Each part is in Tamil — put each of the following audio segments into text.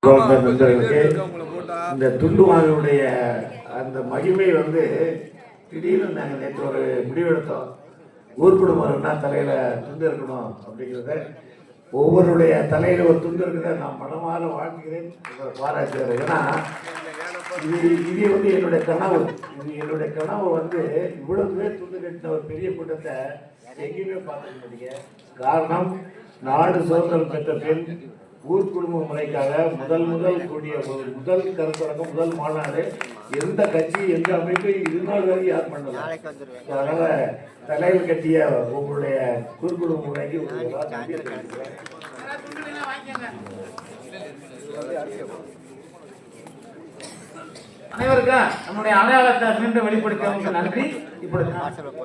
நண்பர்களுக்கு இந்த துண்டுவானுடைய அந்த மகிமை வந்து திடீர்னு நாங்கள் நேற்று ஒரு முடிவெடுத்தோம். ஊர் குடும்பம்னா தலையில் துண்டு இருக்கணும் அப்படிங்கிறத ஒவ்வொருடைய தலையில் ஒரு துண்டு இருக்கிறத நான் மனமாற வாழ்த்துகிறேன், பாராட்டுகிறேன். ஏன்னா இது வந்து என்னுடைய கனவு. என்னுடைய கனவு வந்து இவ்வளவு பேர் துண்டு கட்டின ஒரு பெரிய கூட்டத்தை எங்கேயுமே பார்த்துக்க முடியுங்க. காரணம், நாடு சுதந்திரம் பெற்ற பின் ஊர் குடும்ப முறைக்காக முதல் கூடிய ஒரு முதல் கருத்தரங்கம், முதல் மாநாடு எந்த கட்சி எந்த அமைப்பு இதுநாள் வரைக்கும் யார் பண்ணல. அதனால தலையில் கட்டிய உங்களுடைய ஊர் குடும்ப முறைக்கு அனைவருக்கும் நம்முடைய அடையாளத்தை மீண்டும் வெளிப்படுத்த நன்றி. இப்பொழுது வாட்ஸ்அப்பில்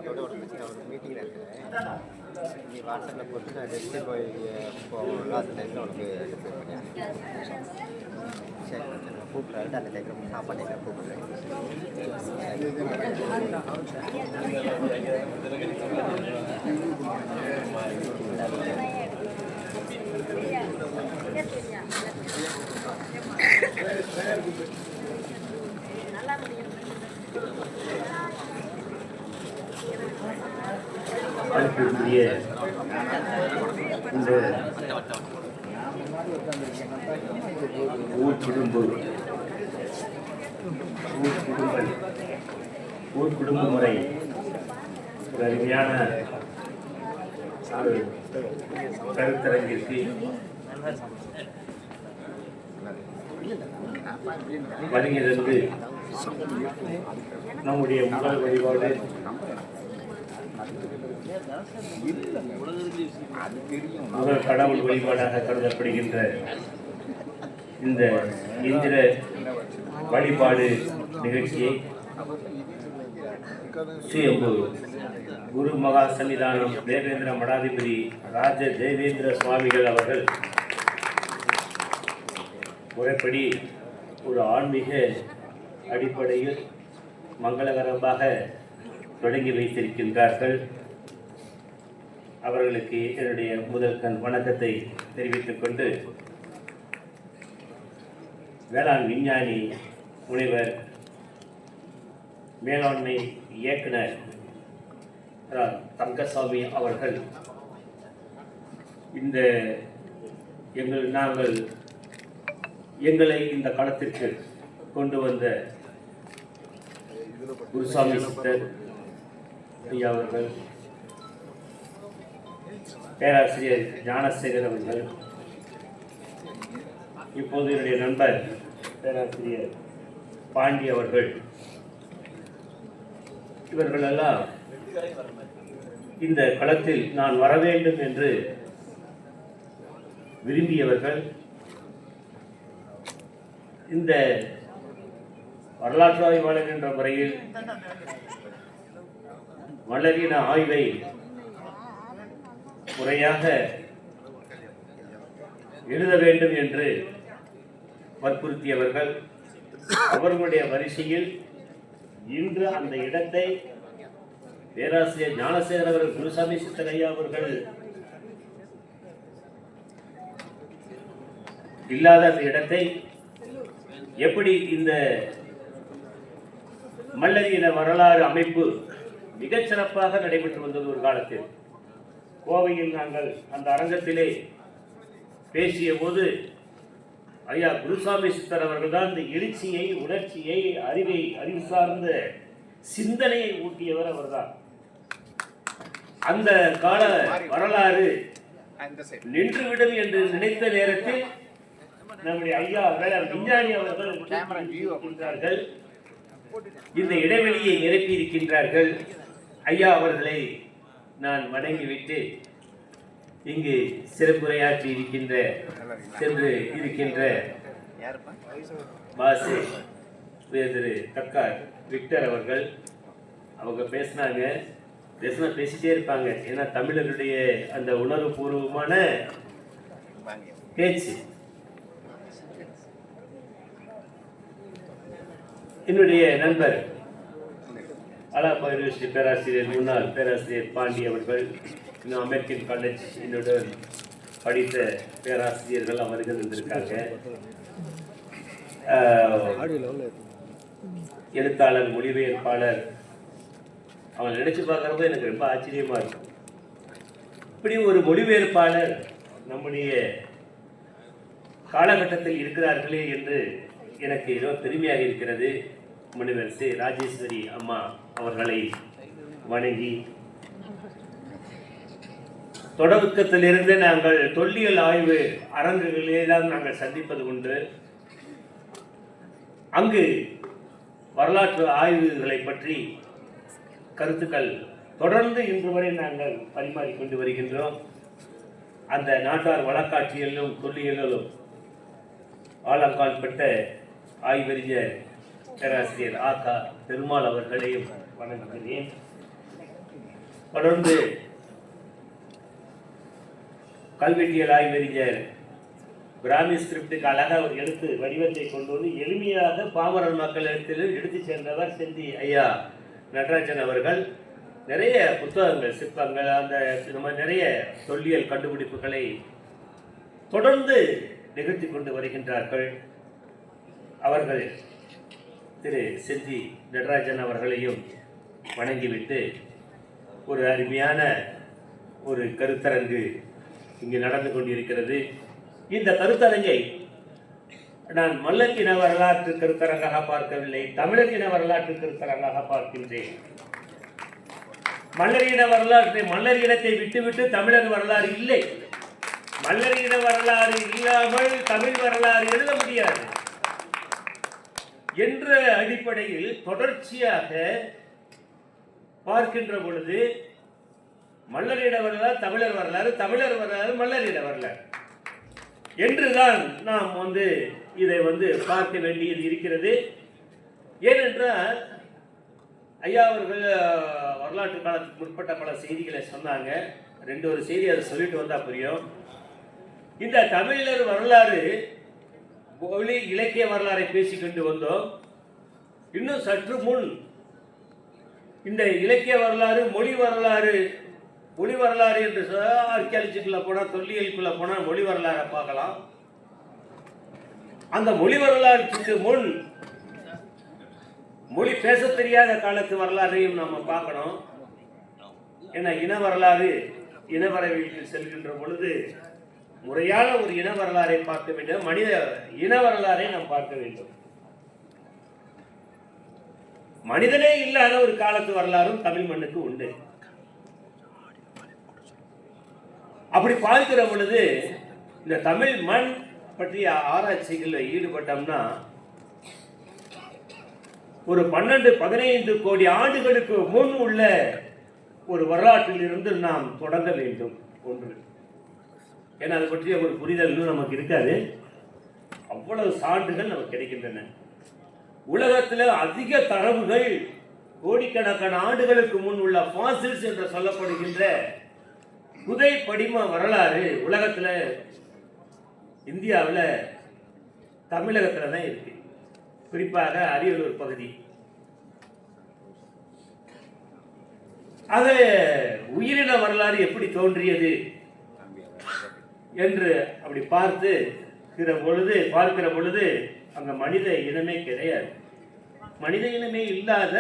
போட்டு நான் டெஸ்ட்டு போய் போகணும். அந்த டைமில் உனக்கு சரி நான் கூப்பிட்றாரு. அந்த டைமில் சாப்பாடு டைமில் கூப்பிட்றேன். இந்த ஊர் குடும்ப முறை ஒரு அருமையான கருத்தரங்கிற்கு வருகிறது. நம்முடைய முதல் வழிபாடு முதல் கடவுள் வழிபாடாக கருதப்படுகின்ற இந்த இந்திர வழிபாடு நிகழ்ச்சியை சுயம்பு குரு மகா சன்னிதானம் தேவேந்திர மடாதிபதி ராஜ தேவேந்திர சுவாமிகள் அவர்கள் முறைப்படி ஒரு ஆன்மீக அடிப்படையில் மங்களகரமாக தொடங்கி வைத்திருக்கின்றார்கள். அவர்களுக்கு என்னுடைய முதல் வணக்கத்தை தெரிவித்துக் கொண்டு, வேளாண் விஞ்ஞானி முனைவர் மேலாண்மை இயக்குனர் தங்கசாமி அவர்கள் எங்களை இந்த களத்திற்கு கொண்டு வந்த குருசாமி சித்தர் ஐயா அவர்கள், பேராசிரியர் ஞானசேகர் அவர்கள், இப்போது என்னுடைய நண்பர் பேராசிரியர் பாண்டி அவர்கள், இவர்களெல்லாம் இந்த களத்தில் நான் வர வேண்டும் என்று விரும்பியவர்கள். இந்த வரலாற்று ஆய்வாளர் என்ற முறையில் மலரின ஆய்வை முறையாக எழுத வேண்டும் என்று வற்புறுத்தியவர்கள். அவர்களுடைய வரிசையில் இன்று அந்த இடத்தை பேராசிரியர் ஞானசேகர் அவர்கள், குருசாமி சித்தர் ஐயா அவர்கள் இல்லாத அந்த இடத்தை எப்படி இந்த மல்லரியின வரலாறு அமைப்பு மிகச் சிறப்பாக நடைபெற்று வந்தது. ஒரு காலத்தில் கோவையில் நாங்கள் அந்த அரங்கத்திலே பேசிய போது ஐயா குருசாமி சித்தர் அவர்கள் தான் இந்த எழுச்சியை, உணர்ச்சியை, அறிவு சார்ந்த சிந்தனையை ஊட்டியவர் அவர்தான். அந்த கால வரலாறு நின்றுவிடும் என்று நினைத்த நேரத்தில் நம்முடைய ஐயா விஞ்ஞானி அவர்கள் இந்த இடைவெளியை நிரப்பி இருக்கின்றார்கள். ஐயா அவர்களை நான் வணங்கிவிட்டு இங்கு சிறப்புரையாற்றி சென்று இருக்கின்ற பாசே திரு கக்கார் விக்டர் அவர்கள், அவங்க பேசிட்டே இருப்பாங்க. ஏன்னா தமிழர்களுடைய அந்த உணர்வுபூர்வமான பேச்சு. என்னுடைய நண்பர் அலாப்பா யூனிவர்சிட்டி பேராசிரியர், முன்னாள் பேராசிரியர் பாண்டி அவர்கள், இன்னும் அமெரிக்கன் காலேஜ் என்னுடன் படித்த பேராசிரியர்கள் அவர்கள் இருந்திருக்காங்க. எழுத்தாளர், மொழிபெயர்ப்பாளர், அவன் நினைச்சு பார்க்குறப்ப எனக்கு ரொம்ப ஆச்சரியமா இருக்கும். இப்படி ஒரு மொழிபெயர்ப்பாளர் நம்முடைய காலகட்டத்தில் இருக்கிறார்களே என்று எனக்கு ஏதோ பெருமையாக இருக்கிறது. முனைவர் சி. ராஜேஸ்வரி அம்மா அவர்களை வணங்கி, தொடக்கத்திலிருந்து நாங்கள் தொல்லியல் ஆய்வு அரங்குகளிலே தான் நாங்கள் சந்திப்பது உண்டு. அங்கு வரலாற்று ஆய்வுகளை பற்றி கருத்துக்கள் தொடர்ந்து இன்று வரை நாங்கள் பரிமாறிக்கொண்டு வருகின்றோம். அந்த நாட்டார் வழக்காட்சியிலும் தொல்லியலிலும் ஆழங்கால் பெற்ற ஆய்வறிஞர் பேராசிரியர் ஆ.க. பெருமாள் அவர்களையும் வணங்குகிறேன். தொடர்ந்து கல்வெட்டியல் ஆய்வறிஞர் பிராமி ஸ்கிரிப்டுக்கு அழகாக ஒரு எழுத்து வடிவத்தை கொண்டு வந்து எளிமையாக பாமரன் மக்களிடத்திலும் எடுத்து சென்றவர் செந்தி ஐயா நடராஜன் அவர்கள். நிறைய புத்தகங்கள், சிற்பங்கள், அந்த நிறைய தொல்லியல் கண்டுபிடிப்புகளை தொடர்ந்து நிகழ்த்தி கொண்டு வருகின்றார்கள். அவர்கள் திரு செந்தி நடராஜன் அவர்களையும் வணங்கிவிட்டு, ஒரு அருமையான ஒரு கருத்தரங்கு இங்கு நடந்து கொண்டிருக்கிறது. இந்த கருத்தரங்கை நான் மல்லர் இன வரலாற்று கருத்தரங்காக பார்க்கவில்லை, தமிழர் இன வரலாற்று கருத்தரங்காக பார்க்கின்றேன். மல்லர் இன வரலாற்றை, மல்லர் இனத்தை விட்டுவிட்டு தமிழர் வரலாறு இல்லை. மல்லர் இன வரலாறு இல்லாமல் தமிழ் வரலாறு எழுத முடியாது என்ற அடிப்படையில் தொடர்ச்சியாக பார்க்கின்ற பொழுது மல்லரிட வரலாறு தமிழர் வரலாறு, தமிழர் வரலாறு மல்லரிட வரலாறு என்றுதான் நாம் இதை பார்க்க வேண்டியது இருக்கிறது. ஏனென்றால் ஐயா அவர்கள் வரலாற்று காலத்துக்கு முற்பட்ட பல செய்திகளை சொன்னாங்க. ஒரு செய்தி அதை சொல்லிட்டு வந்தா புரியும். இந்த தமிழர் வரலாறு, மொழி இலக்கிய வரலாறை பேசிக்கொண்டு வந்தோம். இன்னும் சற்று முன் இந்த இலக்கிய வரலாறு, மொழி வரலாறு என்று ஆர்கியாலஜிக்குள்ள போனா, தொல்லியலுக்குள்ள போனா மொழி வரலாறை பார்க்கலாம். அந்த மொழி வரலாற்றுக்கு முன் மொழி பேச தெரியாத காலத்து வரலாறையும் நாம பார்க்கணும். ஏன்னா இன வரலாறு, இனவரவிற்கு செல்கின்ற பொழுது முறையான ஒரு இன வரலாறை பார்க்க வேண்டும். மனித இன வரலாறை நாம் பார்க்க வேண்டும். மனிதனே இல்லாத ஒரு காலத்து வரலாறும் தமிழ் மண்ணுக்கு உண்டு. அப்படி பார்க்கிற பொழுது இந்த தமிழ் மண் பற்றிய ஆராய்ச்சிகளில் ஈடுபட்டோம்னா ஒரு 12-15 கோடி ஆண்டுகளுக்கு முன் உள்ள ஒரு வரலாற்றில் இருந்து நாம் தொடங்க வேண்டும். ஒன்று, ஏன்னா அதை பற்றிய ஒரு புரிதல் நமக்கு இருக்காது. அவ்வளவு சான்றுகள் நமக்கு கிடைக்கின்றன. உலகத்தில் அதிக தரவுகள், கோடிக்கணக்கான ஆண்டுகளுக்கு முன் உள்ள ஃபாசில்ஸ் என்று சொல்லப்படுகின்ற புதை படிம வரலாறு உலகத்தில், இந்தியாவில் தமிழகத்தில் தான் இருக்கு. குறிப்பாக அரியலூர் பகுதி. அது உயிரின வரலாறு எப்படி தோன்றியது என்று அப்படி பார்க்கிற பொழுது அங்க மனித இனமே கிடையாது. மனித இனமே இல்லாத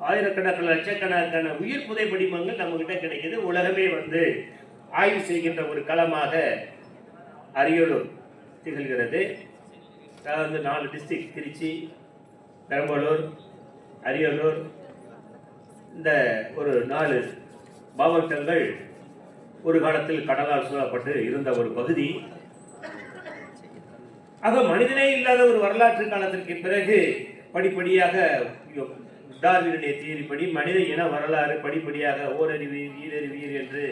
ஆயிரக்கணக்கான லட்சக்கணக்கான உயிர் புதை படிமங்கள் நம்ம கிட்ட கிடைக்குது. உலகமே ஆய்வு செய்கின்ற ஒரு களமாக அரியலூர் திகழ்கிறது. அதாவது 4 டிஸ்ட்ரிக்ட், திருச்சி, பெரம்பலூர், அரியலூர், இந்த ஒரு 4 மாவட்டங்கள் ஒரு காலத்தில் கடலால் சூழப்பட்டு இருந்த ஒரு பகுதி. ஆக மனிதனே இல்லாத ஒரு வரலாற்று காலத்திற்கு பிறகு படிப்படியாக டார்வினுடைய தியரிப்படி மனித இன வரலாறு படிப்படியாக ஓரறிவு, ஈரறிவியல் என்று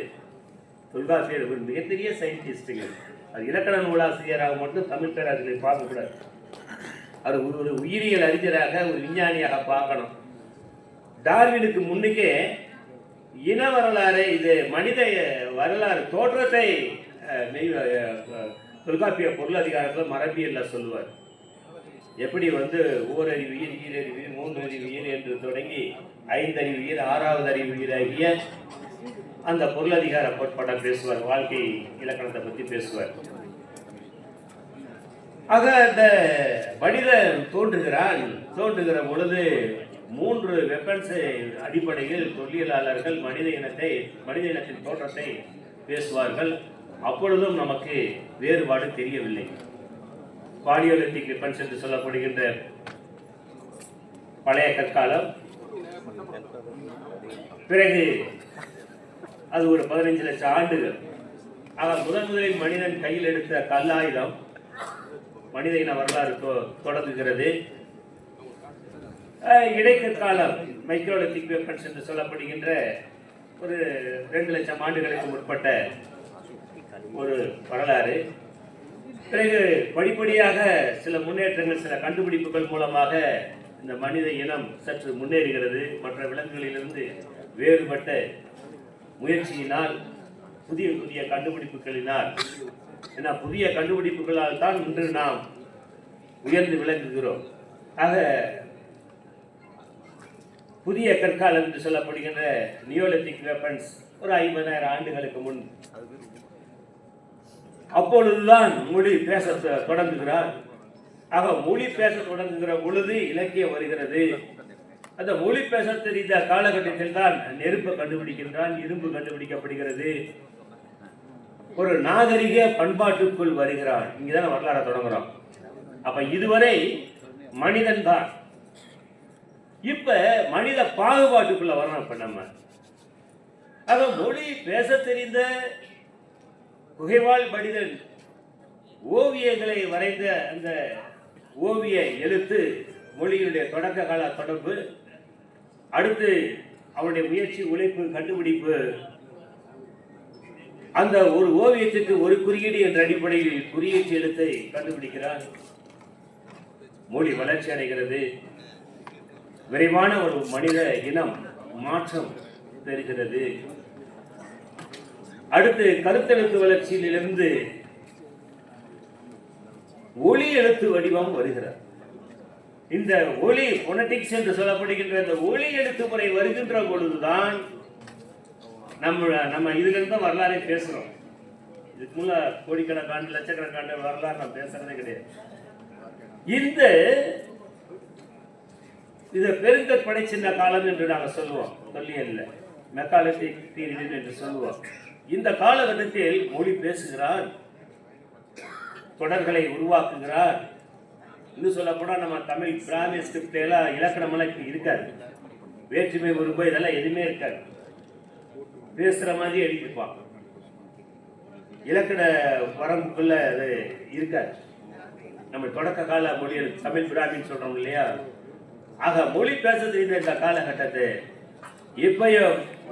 தொல்காப்பியர் ஒரு மிகப்பெரிய சயின்டிஸ்டுகள். அது இலக்கண நூலாசிரியராக மட்டும் தமிழ் பேராசிரியர் பார்க்கக்கூடாது. அது ஒரு உயிரியல் அறிஞராக, ஒரு விஞ்ஞானியாக பார்க்கணும். டார்வினுக்கு முன்னுக்கே இன வரலாறு, இது மனித வரலாறு தோற்றத்தை தொல்காப்பிய பொருளதிகாரத்தில் மரபியல்ல சொல்லுவார். எப்படி ஓரறிவியல், ஈரறிவியல், 3 அறிவியல் என்று தொடங்கி 5 அறிவியல், 6வது அறிவியல் ஆகிய அந்த பொருளதிகார கோட்பாட்டை பேசுவார், வாழ்க்கை இலக்கணத்தை பற்றி பேசுவார். ஆக அந்த மனிதன் தோன்றுகிற பொழுது 3 வெப்பன்ஸ் அடிப்படையில் தொல்லியலாளர்கள் மனித இனத்தின் தோற்றத்தை பேசுவார்கள். அப்பொழுதும் நமக்கு வேறுபாடு தெரியவில்லை. பாலியோலித்திக் வெப்பன்ஸ் என்று சொல்லப்படுகின்ற பழைய கற்காலம், பிறகு அது ஒரு 15 லட்சம் ஆண்டுகள். ஆக முதலில் மனிதன் கையில் எடுத்த கல்லாயுதம் மனித இன வரலாறு தொடங்குகிறது. இடைக்காலம் மைக்ரோலித்திக் வெப்பன்ஸ் என்று சொல்லப்படுகின்ற ஒரு 2 லட்சம் ஆண்டுகளுக்கு முற்பட்ட ஒரு வரலாறு. பிறகு படிப்படியாக சில முன்னேற்றங்கள், சில கண்டுபிடிப்புகள் மூலமாக இந்த மனித இனம் சற்று முன்னேறுகிறது. மற்ற விலங்குகளிலிருந்து வேறுபட்ட முயற்சியினால், புதிய கண்டுபிடிப்புகளினால், ஏன்னா புதிய கண்டுபிடிப்புகளால் தான் இன்று நாம் உயர்ந்து விளங்குகிறோம். ஆக புதிய கற்காலம் என்று சொல்லப்படுகின்ற நியோலித்திக் வெப்பன்ஸ் ஒரு 50,000 ஆண்டுகளுக்கு முன், அப்பொழுதுதான் மொழி பேச தொடங்குகிறார். ஆக மொழி பேச தொடங்குகிற பொழுது இலக்கியம் வருகிறது. அந்த மொழி பேச தெரிந்த காலகட்டத்தில் தான் நெருப்பை கண்டுபிடிக்கின்றான், இரும்பு கண்டுபிடிக்கப்படுகிறது, ஒரு நாகரிக பண்பாட்டுக்குள் வருகிறான். இங்கதான் வரலாறு தொடங்குறோம். அப்ப இதுவரை மனிதன் தான். இப்ப மனித பாகுபாட்டுக்குள்ள வரணும். இப்ப நம்ம ஆக மொழி பேச தெரிந்த குகைவாழ் மனிதன் ஓவியங்களை வரைந்த அந்த ஓவிய எழுத்து மொழியினுடைய தொடக்க கால தொடர்பு, அடுத்து அவனுடைய முயற்சி, உழைப்பு, கண்டுபிடிப்பு, அந்த ஒரு ஓவியத்துக்கு ஒரு குறியீடு என்ற அடிப்படையில் குறியீட்டு எழுத்தை கண்டுபிடிக்கிறார். மொழி வளர்ச்சி அடைகிறது. விரைவான ஒரு மனித இனம் மாற்றம் பெறுகிறது. அடுத்து கருத்தெழுத்து வளர்ச்சியிலிருந்து ஒளி எழுத்து வடிவம் வருகிறது. இந்த ஒளி பொனடிக்ஸ் என்று சொல்லப்படுகின்ற இந்த ஒளி எழுத்து முறை வருகின்ற பொழுதுதான் நம்ம இதுல இருந்து வரலாறை பேசுறோம். இதுக்கு முன்ன கோடிக்கணக்கான லட்சக்கணக்கான வரலாறு நம்ம பேசுறதே கிடையாது. இது பெருங்கற்படை சின்ன காலம் என்று நாங்கள் சொல்லுவோம். தொல்லியல்ல மெக்காலித்திக் பீரியட் என்று சொல்லுவோம். இந்த காலகட்டத்தில் மொழி பேசுகிறார், தொடர்களை உருவாக்குகிறார். இன்னும் சொல்லப்போனா நம்ம தமிழ் பிராமி ஸ்கிரிப்ட் எல்லாம் இலக்கணமெல்லாம் இருக்காது. வேற்றுமை உருவம் இதெல்லாம் எதுவுமே இருக்காது. பேசுற மாதிரி எழுதிப்பான். இலக்கண வரம்புக்குள்ள அது இருக்காது. நம்ம தொடக்க கால மொழியில் தமிழ் பிராமின்னு சொல்றோம் இல்லையா? ஆக மொழி பேச தெரிந்த இந்த காலகட்டத்தை எப்பயோ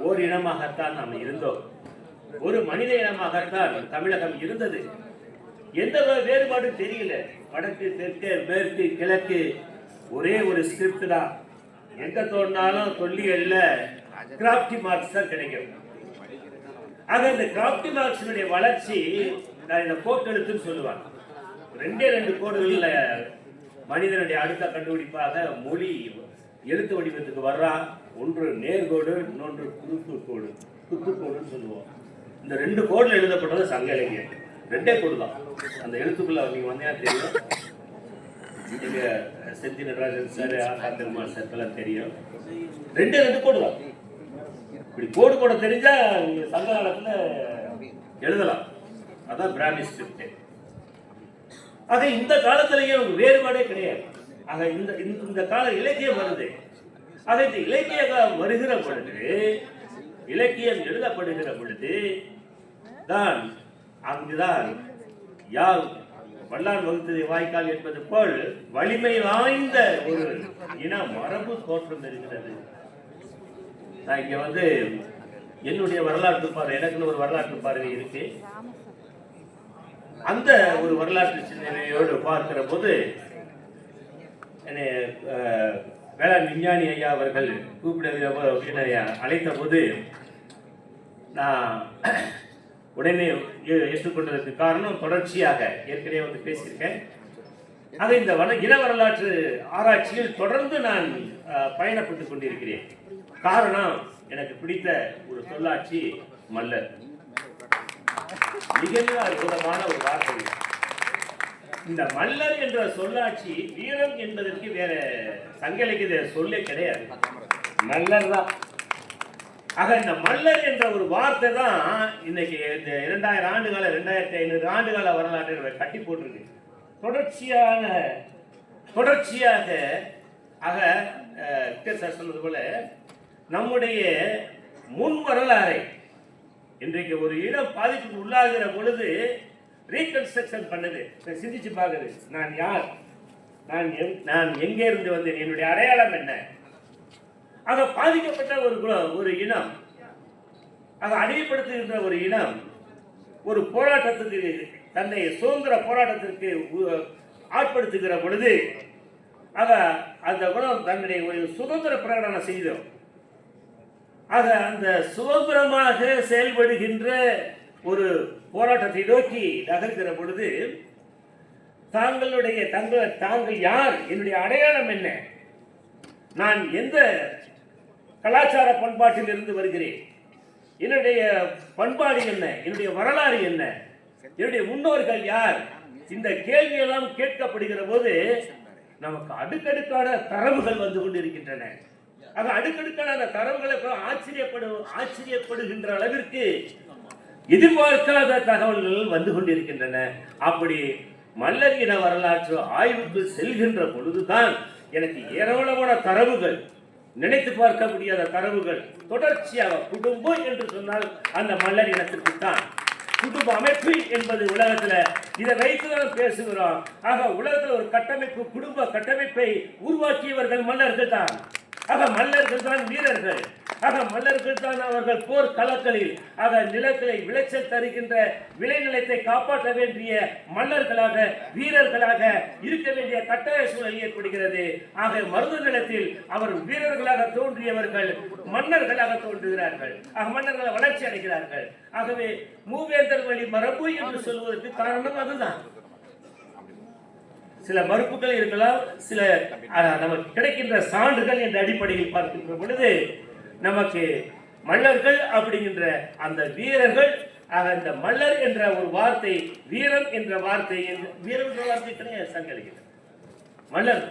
ஓர் இனமாகத்தான் நாம் இருந்தோம். ஒரு மனித இனமாகத்தான் தமிழகம் இருந்தது. எந்த வேறுபாடும் தெரியல. வடக்கு, தெற்கு, மேற்கு, கிழக்கு ஒரே ஒரு ஸ்கிரிப்ட் தான். எங்க தோன்றாலும் தொல்லியல்ல கிராப்டி மார்க்ஸ் தான் கிடைக்கும். ஆக இந்த கிராப்டி மார்க்ஸினுடைய வளர்ச்சி நான் இந்த கோட்டெழுத்துன்னு சொல்லுவாங்க. 2 கோடுகள்ல மனிதனுடைய அடுத்த கண்டுபிடிப்பாக மொழி எழுத்து வடிவத்துக்கு வர்றான். ஒன்று நேர்கோடு, இன்னொன்று குத்துக்கோடுன்னு சொல்லுவோம். இந்த 2 கோடுல எழுதப்பட்டது சங்க இலக்கியம். 2 கோடு தான். அந்த எழுத்துக்குள்ள நீங்க வந்தீங்கன்னா தெரியும். நீங்க செந்தி நடராஜன் சார், ஆகாத்தெருமாள் சார் எல்லாம் தெரியும். 2 கோடு தான். இப்படி கோடு போட தெரிஞ்சா நீங்க சங்க காலத்துல எழுதலாம். அதான் பிராமி ஸ்கிரிப்ட். ஆக இந்த காலத்திலேயும் வேறுபாடே கிடையாது. ஆக இந்த கால இலக்கியம் வருது. ஆக இந்த இலக்கியம் வருகிற பொழுது, இலக்கியம் எழுதப்படுகிற பொழுது தான் அங்குதான் யார் வல்லான் வகுத்ததை வாய்க்கால் என்பது போல் வலிமை வாய்ந்த ஒரு இன மரபு தோற்றம் இருக்கிறது. நான் இங்க என்னுடைய வரலாற்று பார்வை, எனக்குன்னு ஒரு வரலாற்று பார்வை இருக்கு. அந்த ஒரு வரலாற்று சிந்தனையோடு பார்க்கிற போது என்னை வேளாண் விஞ்ஞானி ஐயா அவர்கள் கூப்பிட அழைத்த போது நான் உடனே ஏற்றுக்கொண்டதற்கு காரணம், தொடர்ச்சியாக ஏற்கனவே பேசியிருக்கேன். ஆக இந்த இன வரலாற்று ஆராய்ச்சியில் தொடர்ந்து நான் பயணப்பட்டுக் கொண்டிருக்கிறேன். காரணம், எனக்கு பிடித்த ஒரு சொல்லாட்சி மல்லர். மிக மிக அற்புதமான ஒரு வார்த்தை. இந்த மல்லர் என்ற சொல்லாட்சி வீரம் என்பதற்கு வேற சங்க இலக்கிய சொல்லே கிடையாது, மல்லர் தான். ஆக இந்த மல்லர் என்ற ஒரு வார்த்தை தான் இன்னைக்கு இந்த 2000 ஆண்டுகால 2500 ஆண்டுகால வரலாற்றை கட்டி போட்டிருக்கு. தொடர்ச்சியாக ஆக சார் சொன்னது போல நம்முடைய முன் வரலாறை இன்றைக்கு ஒரு இடம் பாதிப்புக்கு உள்ளாகிற பொழுது ரீகன்ஸ்ட்ரக்ஷன் பண்ணுது, சிந்திச்சு பார்க்குது. நான் யார், நான் எங்கே இருந்து வந்தேன், என்னுடைய அடையாளம் என்ன. ஆக பாதிக்கப்பட்ட ஒரு இனம், ஆக அடிமைப்படுத்துகின்ற ஒரு இனம் ஒரு போராட்டத்துக்கு, தன்னை சுதந்திர போராட்டத்திற்கு ஆட்படுத்துகிற பொழுது ஆக அந்த குணம் தன்னுடைய ஒரு சுதந்திர பிரகடனம் செய்தோம். ஆக அந்த சுதந்திரமாக செயல்படுகின்ற ஒரு போராட்டத்தை நோக்கி நகர்கிற பொழுது தாங்கள் யார், என்னுடைய அடையாளம் என்ன, நான் எந்த கலாச்சார பண்பாட்டில் இருந்து வருகிறேன், என்னுடைய பண்பாடு என்ன, என்னுடைய வரலாறு என்ன, என்னுடைய முன்னோர்கள் யார், இந்த கேள்வியெல்லாம் கேட்கப்படுகிற போது நமக்கு அடுக்கடுக்கான தரவுகள் வந்து கொண்டிருக்கின்றன. ஆக அடுக்கடுக்கான அந்த தரவுகளை ஆச்சரியப்படுகின்ற அளவிற்கு எதிர்பார்க்காத தகவல்கள் வந்து கொண்டிருக்கின்றன. அப்படி மல்லர் இன வரலாற்று ஆய்வுக்கு செல்கின்ற பொழுதுதான் எனக்கு ஏராளமான தரவுகள், நினைத்து பார்க்க முடியாத தரவுகள் தொடர்ச்சியாக. குடும்பம் என்று சொன்னால் அந்த மல்லர் இனத்திற்கு தான். குடும்ப அமைப்பு என்பது உலகத்துல இதை வைத்துதான் பேசுகிறோம். ஆக உலகத்துல ஒரு கட்டமைப்பு, குடும்ப கட்டமைப்பை உருவாக்கியவர்கள் மல்லர்கள் தான். ஆக மல்லர்கள் தான் வீரர்கள். ஆக மல்லர்கள் தான் அவர்கள் போர் களங்களில் ஆக நிலங்களை விளைச்சல் தருகின்ற விளைநிலத்தை காப்பாற்ற வேண்டிய மல்லர்களாக, வீரர்களாக இருக்க வேண்டிய கட்டாய சூழல் ஏற்படுகிறது. ஆக மருத நிலத்தில் அவர் வீரர்களாக தோன்றியவர்கள் மன்னர்களாக தோன்றுகிறார்கள். ஆக மன்னர்களை வளர்ச்சி அடைகிறார்கள். ஆகவே மூவேந்தர் வழி மரபு என்று சொல்வதற்கு காரணம் அதுதான். சில மறுப்புகள் இருக்கலாம், சில நமக்கு கிடைக்கின்ற சான்றுகள் என்ற அடிப்படையில் பார்க்கின்ற பொழுது நமக்கு மல்லர்கள் அப்படிங்கின்ற அந்த வீரர்கள், அந்த மல்லர் என்ற ஒரு வார்த்தை, வீரம் என்ற வார்த்தை, வீரம் என்ற வார்த்தை கிடையாது சங்கலிகள் மல்லர்.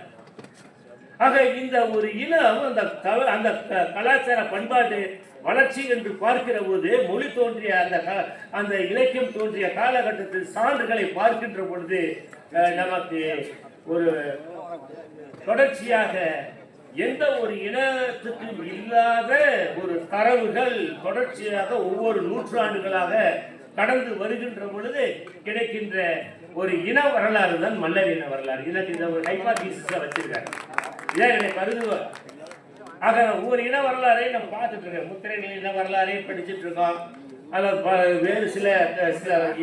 ஆக இந்த ஒரு இனம் அந்த கலாச்சார பண்பாட்டு வளர்ச்சி என்று பார்க்கிற போது மொழி தோன்றிய அந்த இலக்கியம் தோன்றிய காலகட்டத்தில் சான்றுகளை பார்க்கின்ற பொழுது நமக்கு ஒரு தொடர்ச்சியாக எந்த ஒரு இனத்துக்கும் இல்லாத ஒரு தரவுகள் தொடர்ச்சியாக ஒவ்வொரு நூற்றாண்டுகளாக கடந்து வருகின்ற பொழுது கிடைக்கின்ற ஒரு இன வரலாறு தான் மல்லர் இன வரலாறு. எனக்கு இந்த ஒரு ஹைபாதீசிஸா வச்சிருக்காரு, இதான் என்னை கருதுவார். ஆக ஒவ்வொரு இன வரலாறை நம்ம பார்த்துட்டு இருக்கோம், முத்திரைகள் இன வரலாறையும் படிச்சுட்டு இருக்கோம். அதில் வேறு சில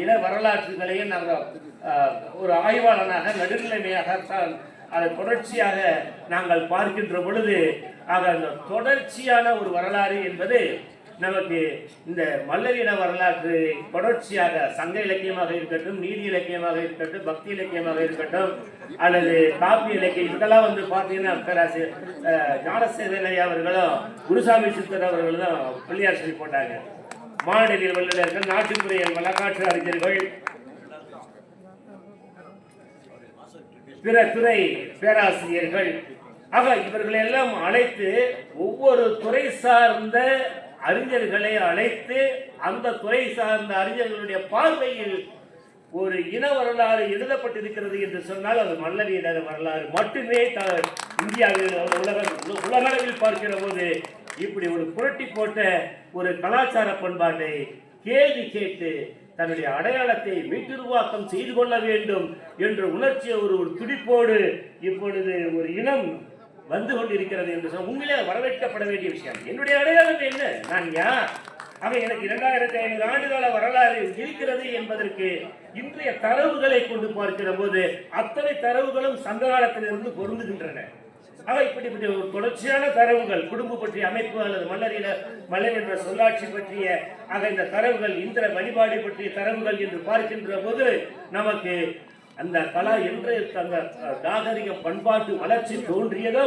இன வரலாற்றுகளையும் நாங்கள் ஒரு ஆய்வாளனாக நடுநிலைமையாகத்தான் அதை தொடர்ச்சியாக நாங்கள் பார்க்கின்ற பொழுது ஆக அந்த தொடர்ச்சியான ஒரு வரலாறு என்பது நமக்கு இந்த மல்லர் இன வரலாற்று தொடர்ச்சியாக சங்க இலக்கியமாக இருக்கட்டும், நீதி இலக்கியமாக இருக்கட்டும், பக்தி இலக்கியமாக இருக்கட்டும், அல்லது காப்பிய இலக்கியம், இதெல்லாம் வந்து பார்த்தீங்கன்னா பேராசிரியர் ஞானசேகரன் அவர்களும் குருசாமி சித்தர் அவர்களும் தான் பிள்ளையார் சொல்லி போட்டாங்க. மாநில வல்லுநர்கள், நாட்டுப்புற வழக்காற்று அறிஞர்கள், பிற துறை பேராசிரியர்கள், ஆக இவர்களை எல்லாம் அழைத்து ஒவ்வொரு துறை சார்ந்த அறிஞர்களை அழைத்து அந்த துறை சார்ந்த அறிஞர்களுடைய பார்வையில் ஒரு இன வரலாறு எழுதப்பட்டிருக்கிறது என்று சொன்னால் அது மல்லர் இன வரலாறு மட்டுமே. இந்தியாவில் உலகளவில் பார்க்கிற போது இப்படி ஒரு புரட்டி போட்ட ஒரு கலாச்சார பண்பாட்டை கேள்வி கேட்டு தன்னுடைய அடையாளத்தை மீட்டுருவாக்கம் செய்து கொள்ள வேண்டும் என்ற உணர்ச்சியை ஒரு துடிப்போடு இப்பொழுது ஒரு இனம் வந்து கொண்டிருக்கிறது என்று சொன்ன உண்மையிலே வரவேற்கப்பட வேண்டிய விஷயம். என்னுடைய அடையாளம் என்ன, நான் யார், ஆக எனக்கு 2500 ஆண்டுகால வரலாறு இருக்கிறது என்பதற்கு இன்றைய தரவுகளை கொண்டு பார்க்கிற போது அத்தனை தரவுகளும் சங்க காலத்திலிருந்து பொருந்துகின்றன. ஆக இப்படிப்பட்ட ஒரு தொடர்ச்சியான தரவுகள், குடும்ப பற்றிய அமைப்பு அல்லது மல்லர் என்ற சொல்லாட்சி பற்றிய ஆக இந்த தரவுகள், இந்திர வழிபாடு பற்றிய தரவுகள் என்று பார்க்கின்ற போது நமக்கு அந்த கலா என்று அந்த நாகரிக பண்பாட்டு வளர்ச்சி தோன்றியதோ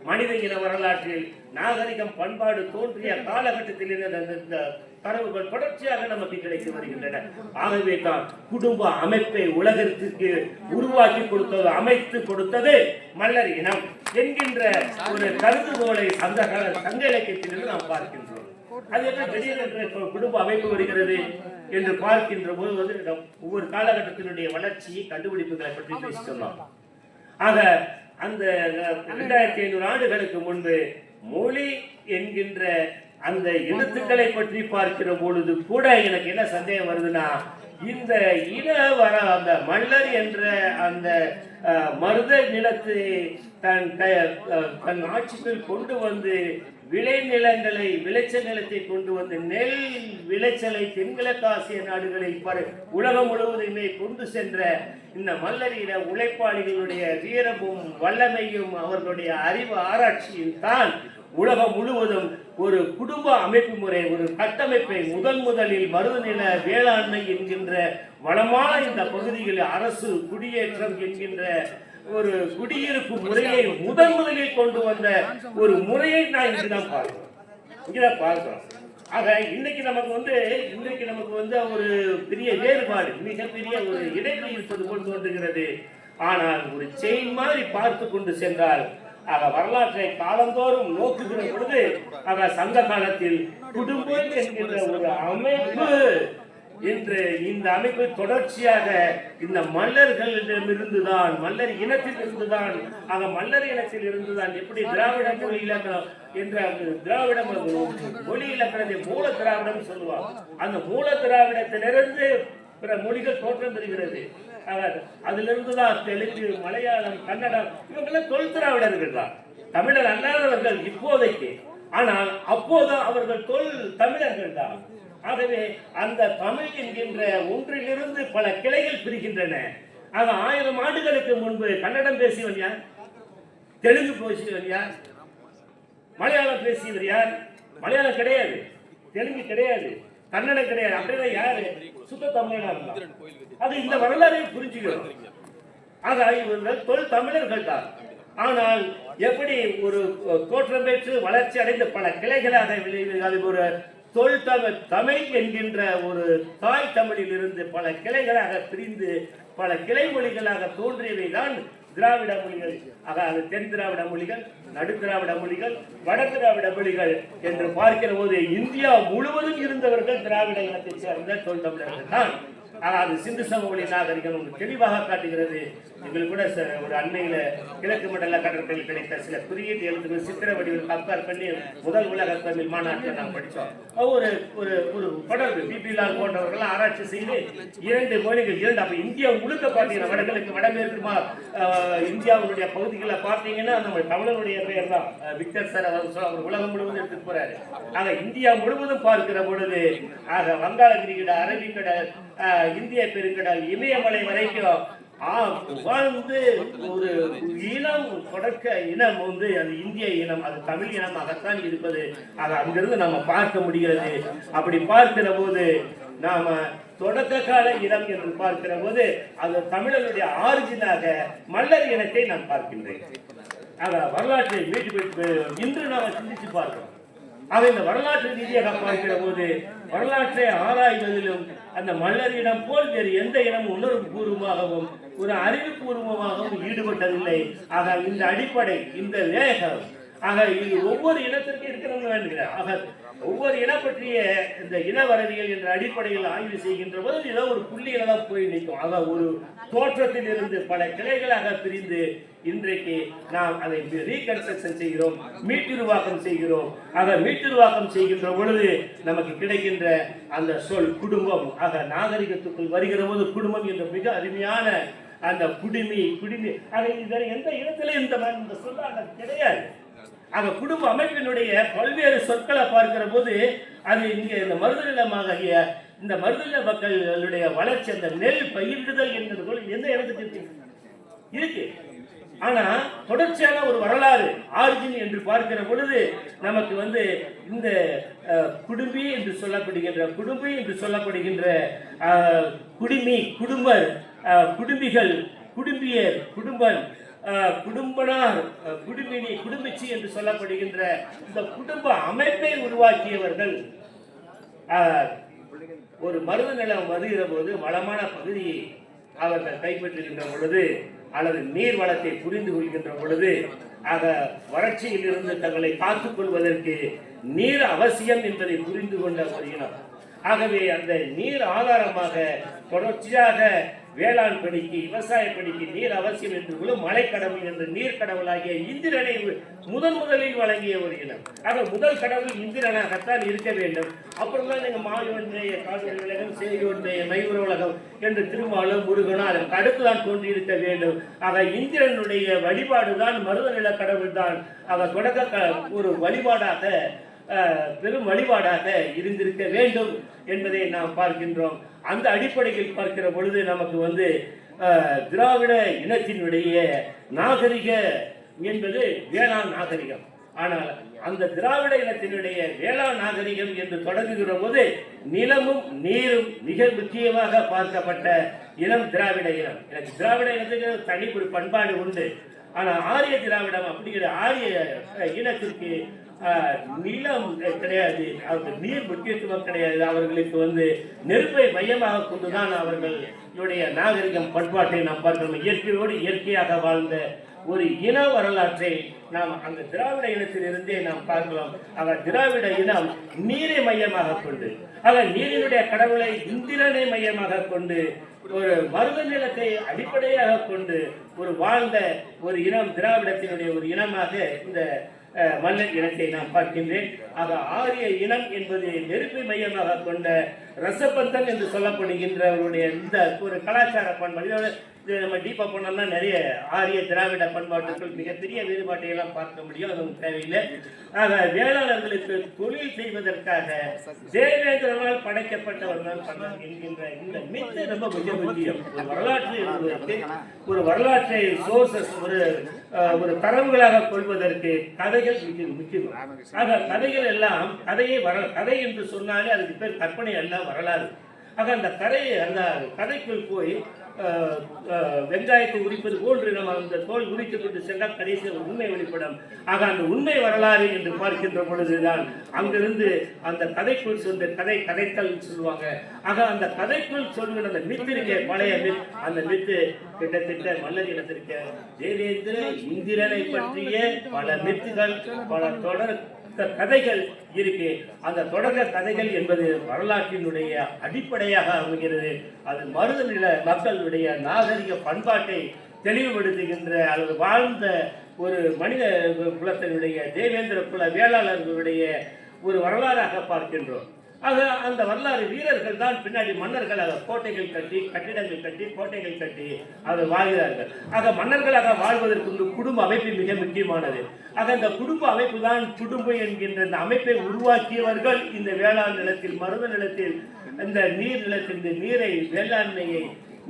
மனித இன வரலாற்றில் நாகரிகம் பண்பாடு தோன்றிய காலகட்டத்தில் இருந்த தரவுகள் தொடர்ச்சியாக நமக்கு கிடைத்து வருகின்றன. ஆகவே தான் குடும்ப அமைப்பை உலகத்திற்கு உருவாக்கி கொடுத்தது, அமைத்து கொடுத்தது மல்லர் இனம் என்கின்ற ஒரு கருதுகோளை சங்க இலக்கியத்திலிருந்து நாம் பார்க்கின்றோம். அது என்ன திடீரென்று குடும்ப அமைப்பு வருகிறது என்று பார்க்கின்ற போது வந்து ஒவ்வொரு காலகட்டத்தினுடைய வளர்ச்சி கண்டுபிடிப்புகளை பற்றி பேசிக்கலாம். ஆக அந்த 2500 ஆண்டுகளுக்கு முன்பு மொழி என்கின்ற அந்த எழுத்துக்களை பற்றி பார்க்கிற பொழுது கூட எனக்கு என்ன சந்தேகம் வருதுன்னா, இந்த அந்த மல்லர் என்ற அந்த மருத நிலத்தை தன் ஆட்சிக்குள் கொண்டு வந்து விளைநிலங்களை விளைச்சல் நிலத்தை கொண்டு வந்து நெல் விளைச்சலை தென்கிழக்காசிய நாடுகளை உலகம் முழுவதுமே கொண்டு சென்ற இந்த மல்லரிட உழைப்பாளிகளுடைய வீரமும் வல்லமையும் அவர்களுடைய அறிவு ஆராய்ச்சியில் தான் உலகம் முழுவதும் ஒரு குடும்ப அமைப்பு முறை, ஒரு கட்டமைப்பை முதலில் மருதநில வேளாண்மை என்கின்ற வளமான இந்த பகுதிகளில் அரசு குடியேற்றம் என்கின்ற ஒரு குடியிருப்பு முறையை முதலில் கொண்டு வந்த ஒரு முறையை நான் இங்குதான் பார்க்கிறோம். ஆக இன்னைக்கு நமக்கு வந்து ஒரு பெரிய வேறுபாடு, மிகப்பெரிய ஒரு இடைவெளி இருப்பது போல் தோன்றுகிறது. ஆனால் ஒரு செயின் மாதிரி பார்த்து கொண்டு சென்றால் ஆக வரலாற்றை காலந்தோறும் நோக்குகிற பொழுது ஆக சங்க காலத்தில் குடும்பம் என்கின்ற ஒரு அமைப்பு என்று இந்த அமைப்பு தொடர்ச்சியாக இந்த மல்லர்களிடமிருந்துதான், மல்லர் இனத்தில் இருந்துதான், ஆக மல்லர் இனத்தில் இருந்துதான் எப்படி திராவிட மொழி இலக்கணம் என்ற திராவிட மொழி இலக்கணத்தை மூல திராவிடம் சொல்லுவார். அந்த மூல திராவிடத்திலிருந்து பிற மொழிகள் தோற்றம் பெறுகிறது. அதிலிருந்துதான் தெலுங்கு, மலையாளம், கன்னடம் இவங்கெல்லாம் தொல் திராவிடர்கள் தான், தமிழர் அல்லாதவர்கள் இப்போதைக்கு. ஆனால் அப்போது அவர்கள் தொல் தமிழர்கள் தான். ஆகவே அந்த தமிழ் என்கின்ற ஒன்றிலிருந்து பல கிளைகள் பிரிகின்றன. ஆக 1000 ஆண்டுகளுக்கு முன்பு கன்னடம் பேசியவன் யார்? தெலுங்கு பேசியவன் யார்? மலையாளம் பேசியவர் யார்? மலையாளம் கிடையாது, தெலுங்கு கிடையாது, கன்னடம் கிடையாது. அப்படின்னா யாரு? சுத்த தமிழனா இருந்தார். அது இந்த வரலாறை புரிஞ்சுக்கிறோம். ஆக இவர்கள் தொல் தமிழர்கள் தான். ஆனால் எப்படி ஒரு தோற்றம் பெற்று வளர்ச்சி அடைந்த பல கிளைகளாக ஒரு தொல் தமிழ் என்கின்ற ஒரு தாய் தமிழில் இருந்து பல கிளைகளாக பிரிந்து பல கிளை மொழிகளாக தோன்றியவை தான் திராவிட மொழிகள். ஆக அது தென் திராவிட மொழிகள், நடு திராவிட மொழிகள், வட திராவிட மொழிகள் என்று பார்க்கிற போது இந்தியா முழுவதும் இருந்தவர்கள் திராவிட இனத்தை சேர்ந்த தொல் தமிழர்கள் தான். அது சிந்து சமவெளி நாகரிகம் தெளிவாக காட்டுகிறது. எங்களுக்கு கூட ஒரு அண்மையில கிழக்கு மண்டல கடற்கரையில் கிடைத்த சில குறியீட்டு எழுத்துக்கள் சித்திர வடிவில் கம்பேர் பண்ணி முதல் உலக தமிழ் மாநாட்டில் நாம் படித்தோம். ஒரு ஒரு தொடர்பு பிபி லால் போன்றவர்கள் ஆராய்ச்சி செய்து 2 மொழிகள் அப்ப இந்தியா முழுக்க பார்த்தீங்கன்னா வடகிழக்கு வடமேற்குமா இந்தியாவுடைய பகுதிகளை பார்த்தீங்கன்னா நம்ம தமிழனுடைய பெயர் தான் விக்டர் சார் அவர் உலகம் முழுவதும் எடுத்துட்டு போறாரு. ஆக இந்தியா முழுவதும் பார்க்கிற பொழுது ஆக வங்காள விரிகுடா, அரபிக்கடல், இந்திய பெருங்கடல், இமயமலை வரைக்கும் வாழ்ந்து ஒரு இனம் தொடக்க இனம் வந்து அது இந்திய இனம், அது தமிழ் இனமாகத்தான் இருப்பது. அதை அங்கிருந்து நம்ம பார்க்க முடிகிறது. அப்படி பார்க்கிற போது நாம தொடக்க கால இனம் என்று பார்க்கிற போது அது தமிழர்களுடைய ஆரிஜினாக மல்லர் இனத்தை நான் பார்க்கின்றேன். ஆக வரலாற்றை மீட்டு இன்று நாம சிந்திச்சு பார்க்கிறோம். ஆக இந்த வரலாற்று ரீதியாக பார்க்கிற போது வரலாற்றை ஆராய்வதிலும் அந்த மல்லர் இனம் போல் வேறு எந்த இனமும் உணர்வு பூர்வமாகவும் ஒரு அறிவுபூர்வமாகவும் ஈடுபட்டதில்லை. ஆக இந்த அடிப்படை, இந்த வேகம், ஆக இது ஒவ்வொரு இனத்திற்கும் இருக்கணும்னு வேண்டுகிறேன். ஆக ஒவ்வொரு இனம் பற்றிய இந்த இனவரவியல் என்ற அடிப்படையில் ஆய்வு செய்கின்ற போது ஏதோ ஒரு புள்ளியில தான் போய் நிற்கும். ஆக ஒரு தோற்றத்தில் இருந்து பல கிளைகளாக பிரிந்து இன்றைக்கு நாம் அதை ரீகன்ஸ்ட்ரக்ஷன் செய்கிறோம், மீட்டுருவாக்கம் செய்கிறோம். ஆக மீட்டுருவாக்கம் செய்கின்ற பொழுது நமக்கு கிடைக்கின்ற அந்த சொல் குடும்பம். ஆக நாகரிகத்துக்குள் வருகிற போது குடும்பம் என்ற மிக அருமையான அந்த குடிமி ஆக எந்த இடத்திலும் இந்த சொல்லாக கிடையாது. ஆக குடும்ப அமைப்பினுடைய பல்வேறு சொற்களை பார்க்கிற போது அது இங்கே இந்த மருதநிலமாகிய இந்த மருதநில மக்களுடைய வளர்ச்சி, அந்த நெல் பயிரிடுதல் என்பது எந்த இடத்துக்கு இருக்கு. ஆனா தொடர்ச்சியான ஒரு வரலாறு ஆரிஜின் என்று பார்க்கிற பொழுது நமக்கு வந்து இந்த குடும்பி என்று சொல்லப்படுகின்ற குடிமி, குடும்பர், குடும்பிகள், குடும்பியர், குடும்பன், குடும்பனார் குடும்பிச்சி என்று சொல்லப்படுகின்ற இந்த குடும்ப அமைப்பை உருவாக்கியவர்கள். ஒரு மருத நிலம் வருகிற போது வளமான பகுதியை அவர்கள் கைப்பற்றுகின்ற பொழுது அல்லது நீர் வளத்தை புரிந்து கொள்கின்ற பொழுது ஆக வறட்சியில் இருந்து தங்களை காத்துக் கொள்வதற்கு நீர் அவசியம் என்பதை புரிந்து கொண்ட ஒரு இனம். ஆகவே அந்த நீர் ஆதாரமாக தொடர்ச்சியாக வேளாண் பணிக்கு விவசாய பணிக்கு நீர் அவசியம் என்று மழை கடவுள் என்ற நீர் கடவுளாகிய இந்திரனை முதலில் வழங்கிய ஒரு இனம். ஆக முதல் கடவுள் இந்திரனாகத்தான் இருக்க வேண்டும். அப்புறம் தான் நீங்க மாயொன்றைய காடு உலகம் செய்தியொன்றைய மைவுர உலகம் என்று திருமாலும் முருகனும் அதற்கு அடுத்துதான் தோன்றியிருக்க வேண்டும். ஆக இந்திரனுடைய வழிபாடுதான் மருத நில கடவுள் தான். ஆக தொடக்க ஒரு வழிபாடாக பெரும் வழிபாடாக இருந்திருக்க வேண்டும் என்பதை நாம் பார்க்கின்றோம். அந்த அடிப்படையில் பார்க்கிற பொழுது நமக்கு திராவிட இனத்தினுடைய நாகரிக என்பது வேளாண் நாகரிகம். ஆனால் அந்த திராவிட இனத்தினுடைய வேளாண் நாகரிகம் என்று தொடங்குகிற போது நிலமும் நீரும் மிக முக்கியமாக பார்க்கப்பட்ட இனம் திராவிட இனம். எனக்கு திராவிட இனத்துக்கு தனி ஒரு பண்பாடு உண்டு. ஆனால் ஆரிய திராவிடம் அப்படிங்கிற ஆரிய இனத்திற்கு நிலம் கிடையாது, அவருக்கு நீர் முக்கியத்துவம் கிடையாது. அவர்களுக்கு நெருப்பை மையமாக கொண்டுதான் அவர்களுடைய நாகரிகம் பண்பாட்டை நாம் பார்க்கிறோம். இயற்கையோடு இயற்கையாக வாழ்ந்த ஒரு இன வரலாற்றை நாம் அந்த திராவிட இனத்திலிருந்தே நாம் பார்க்கலாம். ஆக திராவிட இனம் நீரை மையமாக கொண்டு, ஆக நீரினுடைய கடவுளை இந்திரனை மையமாக கொண்டு, ஒரு மருத நிலத்தை அடிப்படையாக கொண்டு ஒரு வாழ்ந்த ஒரு இனம் திராவிடத்தினுடைய ஒரு இனமாக இந்த மல்லர் இனத்தை நாம் பார்க்கின்றேன். ஆக ஆரிய இனம் என்பது நெருப்பை மையமாக கொண்ட ரசபந்தன் என்று சொல்லப்படுகின்றவருடைய இந்த ஒரு கலாச்சார பண்பாடு. நம்ம டீப்பா போனோம்னா நிறைய ஆரிய திராவிட பண்பாட்டுக்குள் மிகப்பெரிய வேறுபாட்டை எல்லாம் பார்க்க முடியும். அதுவும் தேவையில்லை. ஆக வேளாளர்களுக்கு தொழில் செய்வதற்காக தேவேந்திரனால் படைக்கப்பட்டவர் தான் பண்ணார் என்கின்ற இந்த மித்து ரொம்ப மிக முக்கியம். ஒரு வரலாற்று எழுதுவதற்கு, ஒரு வரலாற்றை சோர்சஸ் ஒரு தரவுகளாக கொள்வதற்கு கதைகள் முக்கியம். ஆக கதைகள் எல்லாம் கதை என்று சொன்னாலே அதுக்கு பேர் கற்பனை அல்ல, வரலாறு. ஆக அந்த கதைக்குள் போய் வெங்காயத்தை உரிப்பது போன்று நம்ம அந்த தோல் உரித்துக் கொண்டு சென்றால் கடைசி உண்மை வெளிப்படும். ஆக அந்த உண்மை வரலாறு என்று பார்க்கின்ற பொழுதுதான் அங்கிருந்து அந்த கதைக்குள் சொந்த கதைத்தல் சொல்லுவாங்க. ஆக அந்த கதைக்குள் சொல்லுகிற அந்த மித்து இருக்க பழைய மித், அந்த மித்து கிட்டத்தட்ட மல்லர் இனத்திற்கு தேவேந்திர இந்திரனை பற்றிய பல மித்துகள், பல தொடர் கதைகள் இருக்கு. அந்த தொடக்க கதைகள் என்பது வரலாற்றினுடைய அடிப்படையாக அமைகிறது. அது மருத நில மக்களுடைய நாகரிக பண்பாட்டை தெளிவுபடுத்துகின்ற அல்லது வாழ்ந்த ஒரு மனித குலத்தினுடைய தேவேந்திர குல வேளாளர்களுடைய ஒரு வரலாறாக பார்க்கின்றோம். ஆக அந்த வரலாறு வீரர்கள் தான் பின்னாடி மன்னர்களாக கோட்டைகள் கட்டி, கட்டிடங்கள் கட்டி, கோட்டைகள் கட்டி அவர் வாழ்கிறார்கள். ஆக மன்னர்களாக வாழ்வதற்கு குடும்ப அமைப்பு மிக முக்கியமானது. ஆக இந்த குடும்ப அமைப்பு தான் குடும்பம் என்கின்ற இந்த அமைப்பை உருவாக்கியவர்கள் இந்த வேளாண் நிலத்தில், மருத நிலத்தில், இந்த நீர் நிலத்தில் இந்த நீரை வேளாண்மையை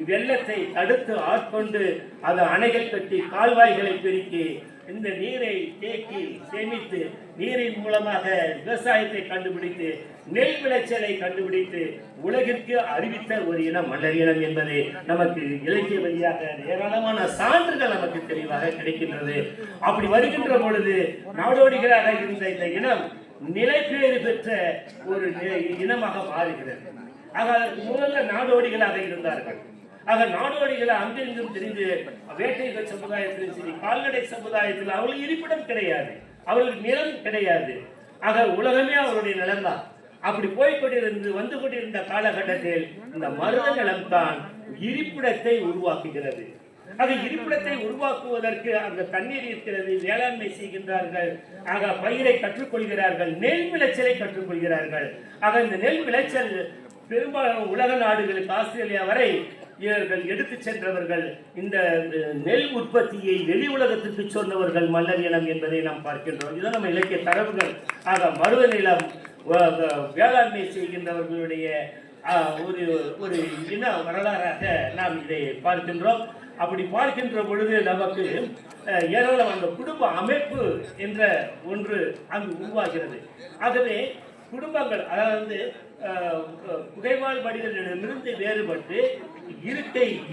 வெள்ளத்தை தடுத்து ஆட்கொண்டு அது அணைகள் கட்டி கால்வாய்களை பெருக்கி இந்த நீரை தேக்கி சேமித்து நீரின் மூலமாக விவசாயத்தை கண்டுபிடித்து நெல் விளைச்சலை கண்டுபிடித்து உலகிற்கு அறிவித்த ஒரு இனம் மல்லர் இனம் என்பதை நமக்கு இலக்கிய வழியாக ஏராளமான சான்றுகள் நமக்கு தெளிவாக கிடைக்கின்றது. அப்படி வருகின்ற பொழுது நாடோடிகளாக இருந்த இந்த இனம் நிலைப்பேறு பெற்ற ஒரு இனமாக மாறுகிறது. ஆக அதற்கு முதல்ல நாடோடிகளாக இருந்தார்கள். ஆக நாடோடிகளை அங்கிருந்தும் தெரிந்து வேட்டைகள் சமுதாயத்திலும் சரி, கால்நடை சமுதாயத்தில் அவர்களுக்கு இருப்பிடம் கிடையாது, அவர்களுக்கு நிலம் கிடையாது. ஆக உலகமே அவருடைய நிலம்தான். அப்படி வந்து கொண்டிருந்த காலகட்டத்தில் இந்த மருத நிலம் தான் இருப்பிடத்தை உருவாக்குகிறது. அது இருப்பிடத்தை உருவாக்குவதற்கு அந்த தண்ணீர் இருக்கிறது, வேளாண்மை செய்கின்றார்கள். ஆக பயிரை கற்றுக்கொள்கிறார்கள், நெல் விளைச்சலை கற்றுக்கொள்கிறார்கள். ஆக இந்த நெல் விளைச்சல் பெரும்பாலான உலக நாடுகளுக்கு, ஆஸ்திரேலியா வரை இவர்கள் எடுத்து சென்றவர்கள். இந்த நெல் உற்பத்தியை வெளி உலகத்திற்கு சொன்னவர்கள் மல்லர் இனம் என்பதை நாம் பார்க்கின்றோம். இதுதான் நம்ம இலக்கிய தரவுகள். ஆக மருத நிலம் வேளாண்மை செய்கின்றவர்களுடைய ஒரு இன வரலாறாக நாம் இதை பார்க்கின்றோம். அப்படி பார்க்கின்ற பொழுது நமக்கு ஏராளம் அந்த குடும்ப அமைப்பு என்ற ஒன்று அங்கு உருவாகிறது. ஆகவே குடும்பங்கள், அதாவது புகைவாழ் மனிதர்களிடமிருந்து வேறுபட்டு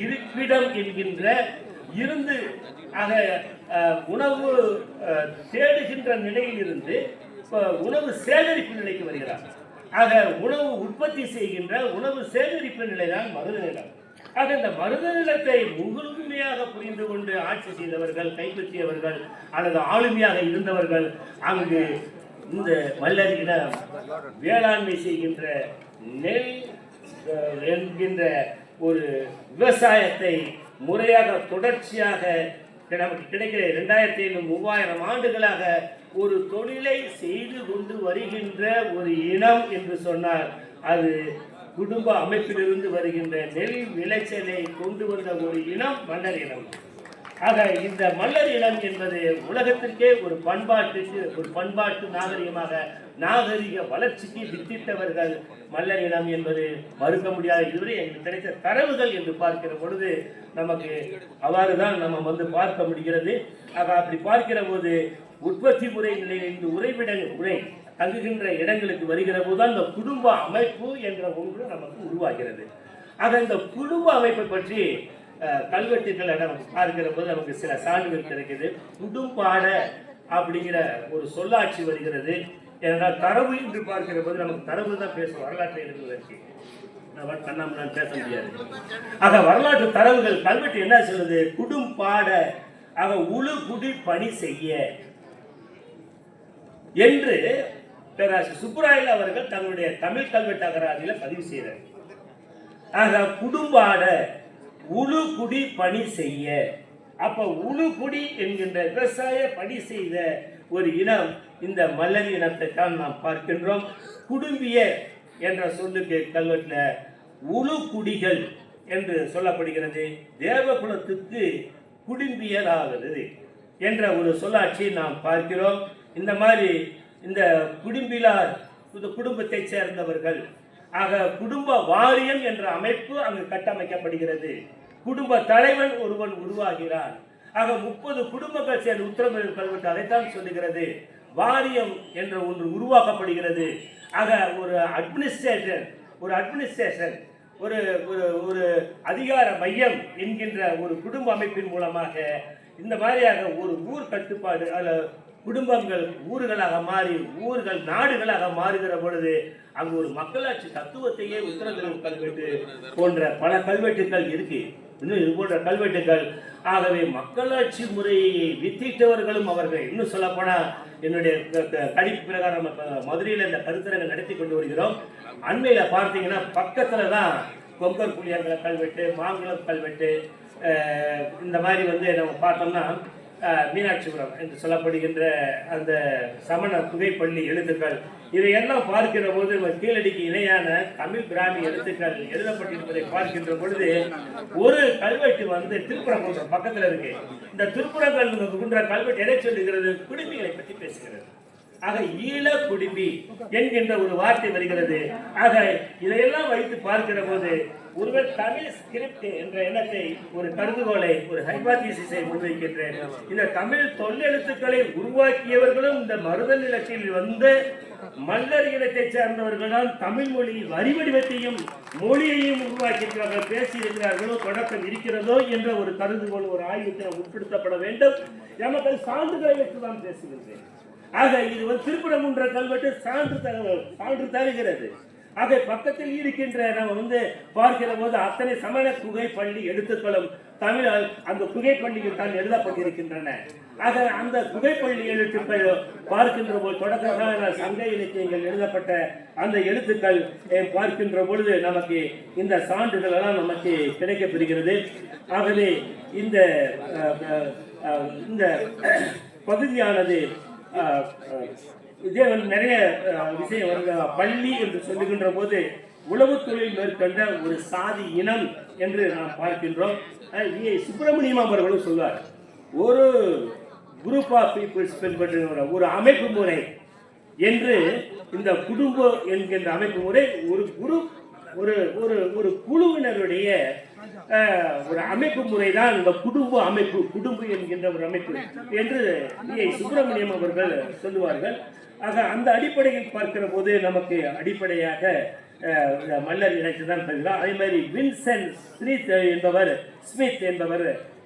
இருப்பிடம் என்கின்ற இருந்து ஆக உணவு தேடுகின்ற நிலையில் இருந்து உணவு சேகரிப்பு நிலைக்கு வருகிறார். ஆக உணவு உற்பத்தி செய்கின்ற உணவு சேகரிப்பு நிலைதான் மருத நிலம். ஆக இந்த மருத நிலத்தை முழுமையாக புரிந்து கொண்டு ஆட்சி செய்தவர்கள், கைப்பற்றியவர்கள் அல்லது ஆளுமையாக இருந்தவர்கள் அங்கு இந்த மல்லரியின வேளாண்மை செய்கின்ற நெல் என்கின்ற ஒரு விவசாயத்தை முறையாக தொடர்ச்சியாக நமக்கு கிடைக்கிற 2500-3000 ஆண்டுகளாக ஒரு தொழிலை செய்து கொண்டு வருகின்ற ஒரு இனம் என்று சொன்னால் அது குடும்ப அமைப்பிலிருந்து வருகின்ற நெல் விளைச்சலை கொண்டு வந்த ஒரு இனம் மன்னர் இனம். ஆக இந்த மல்லர் இனம் என்பது உலகத்திற்கே ஒரு பண்பாட்டு நாகரிகமாக நாகரிக வளர்ச்சிக்கு வித்திட்டவர்கள் மல்லர் இனம் என்பது மறுக்க முடியாத. இதுவரை எங்களுக்கு கிடைத்த தரவுகள் என்று பார்க்கிற பொழுது நமக்கு அவ்வாறுதான் நம்ம பார்க்க முடிகிறது. ஆக அப்படி பார்க்கிற போது உற்பத்தி முறை நிலையிலிருந்து உறை தங்குகின்ற இடங்களுக்கு வருகிற போதுதான் இந்த குடும்ப அமைப்பு என்ற ஒன்று நமக்கு உருவாகிறது. ஆக இந்த குடும்ப அமைப்பை பற்றி கல்வெட்டுக்களை நமக்கு பார்க்கிற போது நமக்கு சில சான்றுகள் கிடைக்குது. குடும்பாட அப்படிங்கிற ஒரு சொல்லாட்சி வருகிறது. ஏனென்றால் தரவு என்று பார்க்கிற போது நமக்கு தரவு தான் பேசும், வரலாற்றை எழுதுவதற்கு கண்ணாமலாம் பேச முடியாது. ஆக வரலாற்று தரவுகள் கல்வெட்டு என்ன சொல்லுது? குடும்பாட ஆக உழு குடி பணி செய்ய என்று பேராசிரியர் சுப்புராயல் அவர்கள் தங்களுடைய தமிழ் கல்வெட்டு அகராதியில் பதிவு செய்கிறார். ஆக குடும்பாட உழு குடி பணி செய்ய, அப்ப உழு குடி என்கின்ற விவசாய பணி செய்த ஒரு இனம் இந்த மல்லரி இனத்தை தான் நாம் பார்க்கின்றோம். குடும்பிய என்ற சொல்லுக்கு கல்வெட்டில் உழு குடிகள் என்று சொல்லப்படுகிறது. தேவகுலத்துக்கு குடும்பியலாகிறது என்ற ஒரு சொல்லாட்சியை நாம் பார்க்கிறோம். இந்த மாதிரி இந்த குடும்பிலார் குடும்பத்தை சேர்ந்தவர்கள் ஆக குடும்ப வாரியம் என்ற அமைப்பு அங்கு கட்டமைக்கப்படுகிறது. குடும்ப தலைவன் ஒருவன் உருவாகிறான். ஆக 30 குடும்பங்கள் சேர்ந்த உத்தரமேரூர் கல்வெட்டு அதைத்தான் சொல்லுகிறது. வாரியம் என்ற ஒன்று உருவாக்கப்படுகிறது. ஆக ஒரு அட்மினிஸ்ட்ரேஷன் ஒரு அதிகார மையம் என்கின்ற ஒரு குடும்ப அமைப்பின் மூலமாக இந்த மாதிரியாக ஒரு ஊர் கட்டுப்பாடு குடும்பங்கள் ஊர்களாக மாறி ஊர்கள் நாடுகளாக மாறுகிற பொழுது அங்கு ஒரு மக்களாட்சி தத்துவத்தையே உத்தரமேரூர் கல்வெட்டு போன்ற பல கல்வெட்டுகள் இருக்கு. இன்னும் இது போன்ற கல்வெட்டுகள். ஆகவே மக்களாட்சி முறையை வித்திட்டவர்களும் அவர்கள். இன்னும் சொல்ல போனா என்னுடைய கணிப்பு பிரகாரம் மதுரையில் இந்த கருத்தரங்கை நடத்தி கொண்டு வருகிறோம். அண்மையில பார்த்தீங்கன்னா பக்கத்துல தான் கொங்கர் புளியங்கல கல்வெட்டு, மாங்குளம் கல்வெட்டு, இந்த மாதிரி நம்ம பார்த்தோம்னா மீனாட்சிபுரம் என்று சொல்லப்படுகின்ற அந்த சமண புகைப்பள்ளி எழுத்துக்கள் இதையெல்லாம் பார்க்கிற போது கீழடிக்கு இணையான தமிழ் பிராமி எழுத்துக்கள் எழுதப்பட்டிருப்பதை பார்க்கின்ற பொழுது ஒரு கல்வெட்டு திருப்புறங்குன்றம் பக்கத்தில் இருக்கு. இந்த திருப்புறங்குன்ற கல்வெட்டு எதை சொல்லுகிறது? குடும்பிகளை பற்றி பேசுகிறது. ஆக ஈழ குடும்பி என்கின்ற ஒரு வார்த்தை வருகிறது. ஆக இதையெல்லாம் வைத்து பார்க்கிற போது ஒருவர் தமிழ் ஸ்கிரிப்ட் என்ற எண்ணத்தை ஒரு கருதுகோளை ஒரு ஹைபாதிசிஸை முன்வைக்கின்றேன். இந்த தமிழ் தொல்லெழுத்துக்களை உருவாக்கியவர்களும் இந்த மருத நிலத்தில் மல்லர் இனத்தை சேர்ந்தவர்கள் தான் தமிழ் மொழி வரி வடிவத்தையும் மொழியையும் உருவாக்கியிருக்கிறார்கள், பேசியிருக்கிறார்களோ தொடக்கம் இருக்கிறதோ என்ற ஒரு கருதுகோள் ஒரு ஆய்வுக்கு உட்படுத்தப்பட வேண்டும். நமக்கு சான்றுகளை வைத்துதான் பேசுகின்றேன். ஆக இது திருப்புறங்குன்ற கல்வெட்டு சான்று தருகிறது. ஆக பக்கத்தில் இருக்கின்ற நம்ம பார்க்கிற போது அத்தனை சமண குகை பள்ளி எழுத்துக்களும் தமிழ் அந்த குகை பள்ளியில் தான் எழுதப்பட்டிருக்கின்றன. ஆக அந்த குகை பள்ளி எழுத்துக்கள் பார்க்கின்ற போது தொடக்க சங்க இலக்கியங்கள் எழுதப்பட்ட அந்த எழுத்துக்கள் பார்க்கின்ற பொழுது நமக்கு இந்த சான்றுகள் எல்லாம் நமக்கு கிடைக்கப்பெறுகிறது. ஆகவே இந்த பகுதியானது இதே நிறைய விஷயம் பள்ளி என்று சொல்லுகின்ற போது உளவு தொழில் மேற்கொண்ட ஒரு சாதி இனம் என்று நாம் பார்க்கின்றோம். சுப்பிரமணியம் அவர்களும் சொல்வார், ஒரு குரூப் ஆஃப் பீப்புள்ஸ் பின்பற்றுகிற ஒரு அமைப்பு முறை என்று இந்த குடும்பம் என்கின்ற அமைப்பு முறை ஒரு குரூப் ஒரு குழுவினருடைய ஒரு அமைப்பு முறைதான் இந்த குடும்ப அமைப்பு, குடும்பம் என்கின்ற ஒரு அமைப்பு என்று சுப்பிரமணியம் அவர்கள் சொல்லுவார்கள். ஆக அந்த அடிப்படையில் பார்க்கிற போது நமக்கு அடிப்படையாக மல்லர் இனத்தை தான் சொல்கிறார். அதே மாதிரி வின்சென்ட் ஸ்மித் என்பவர்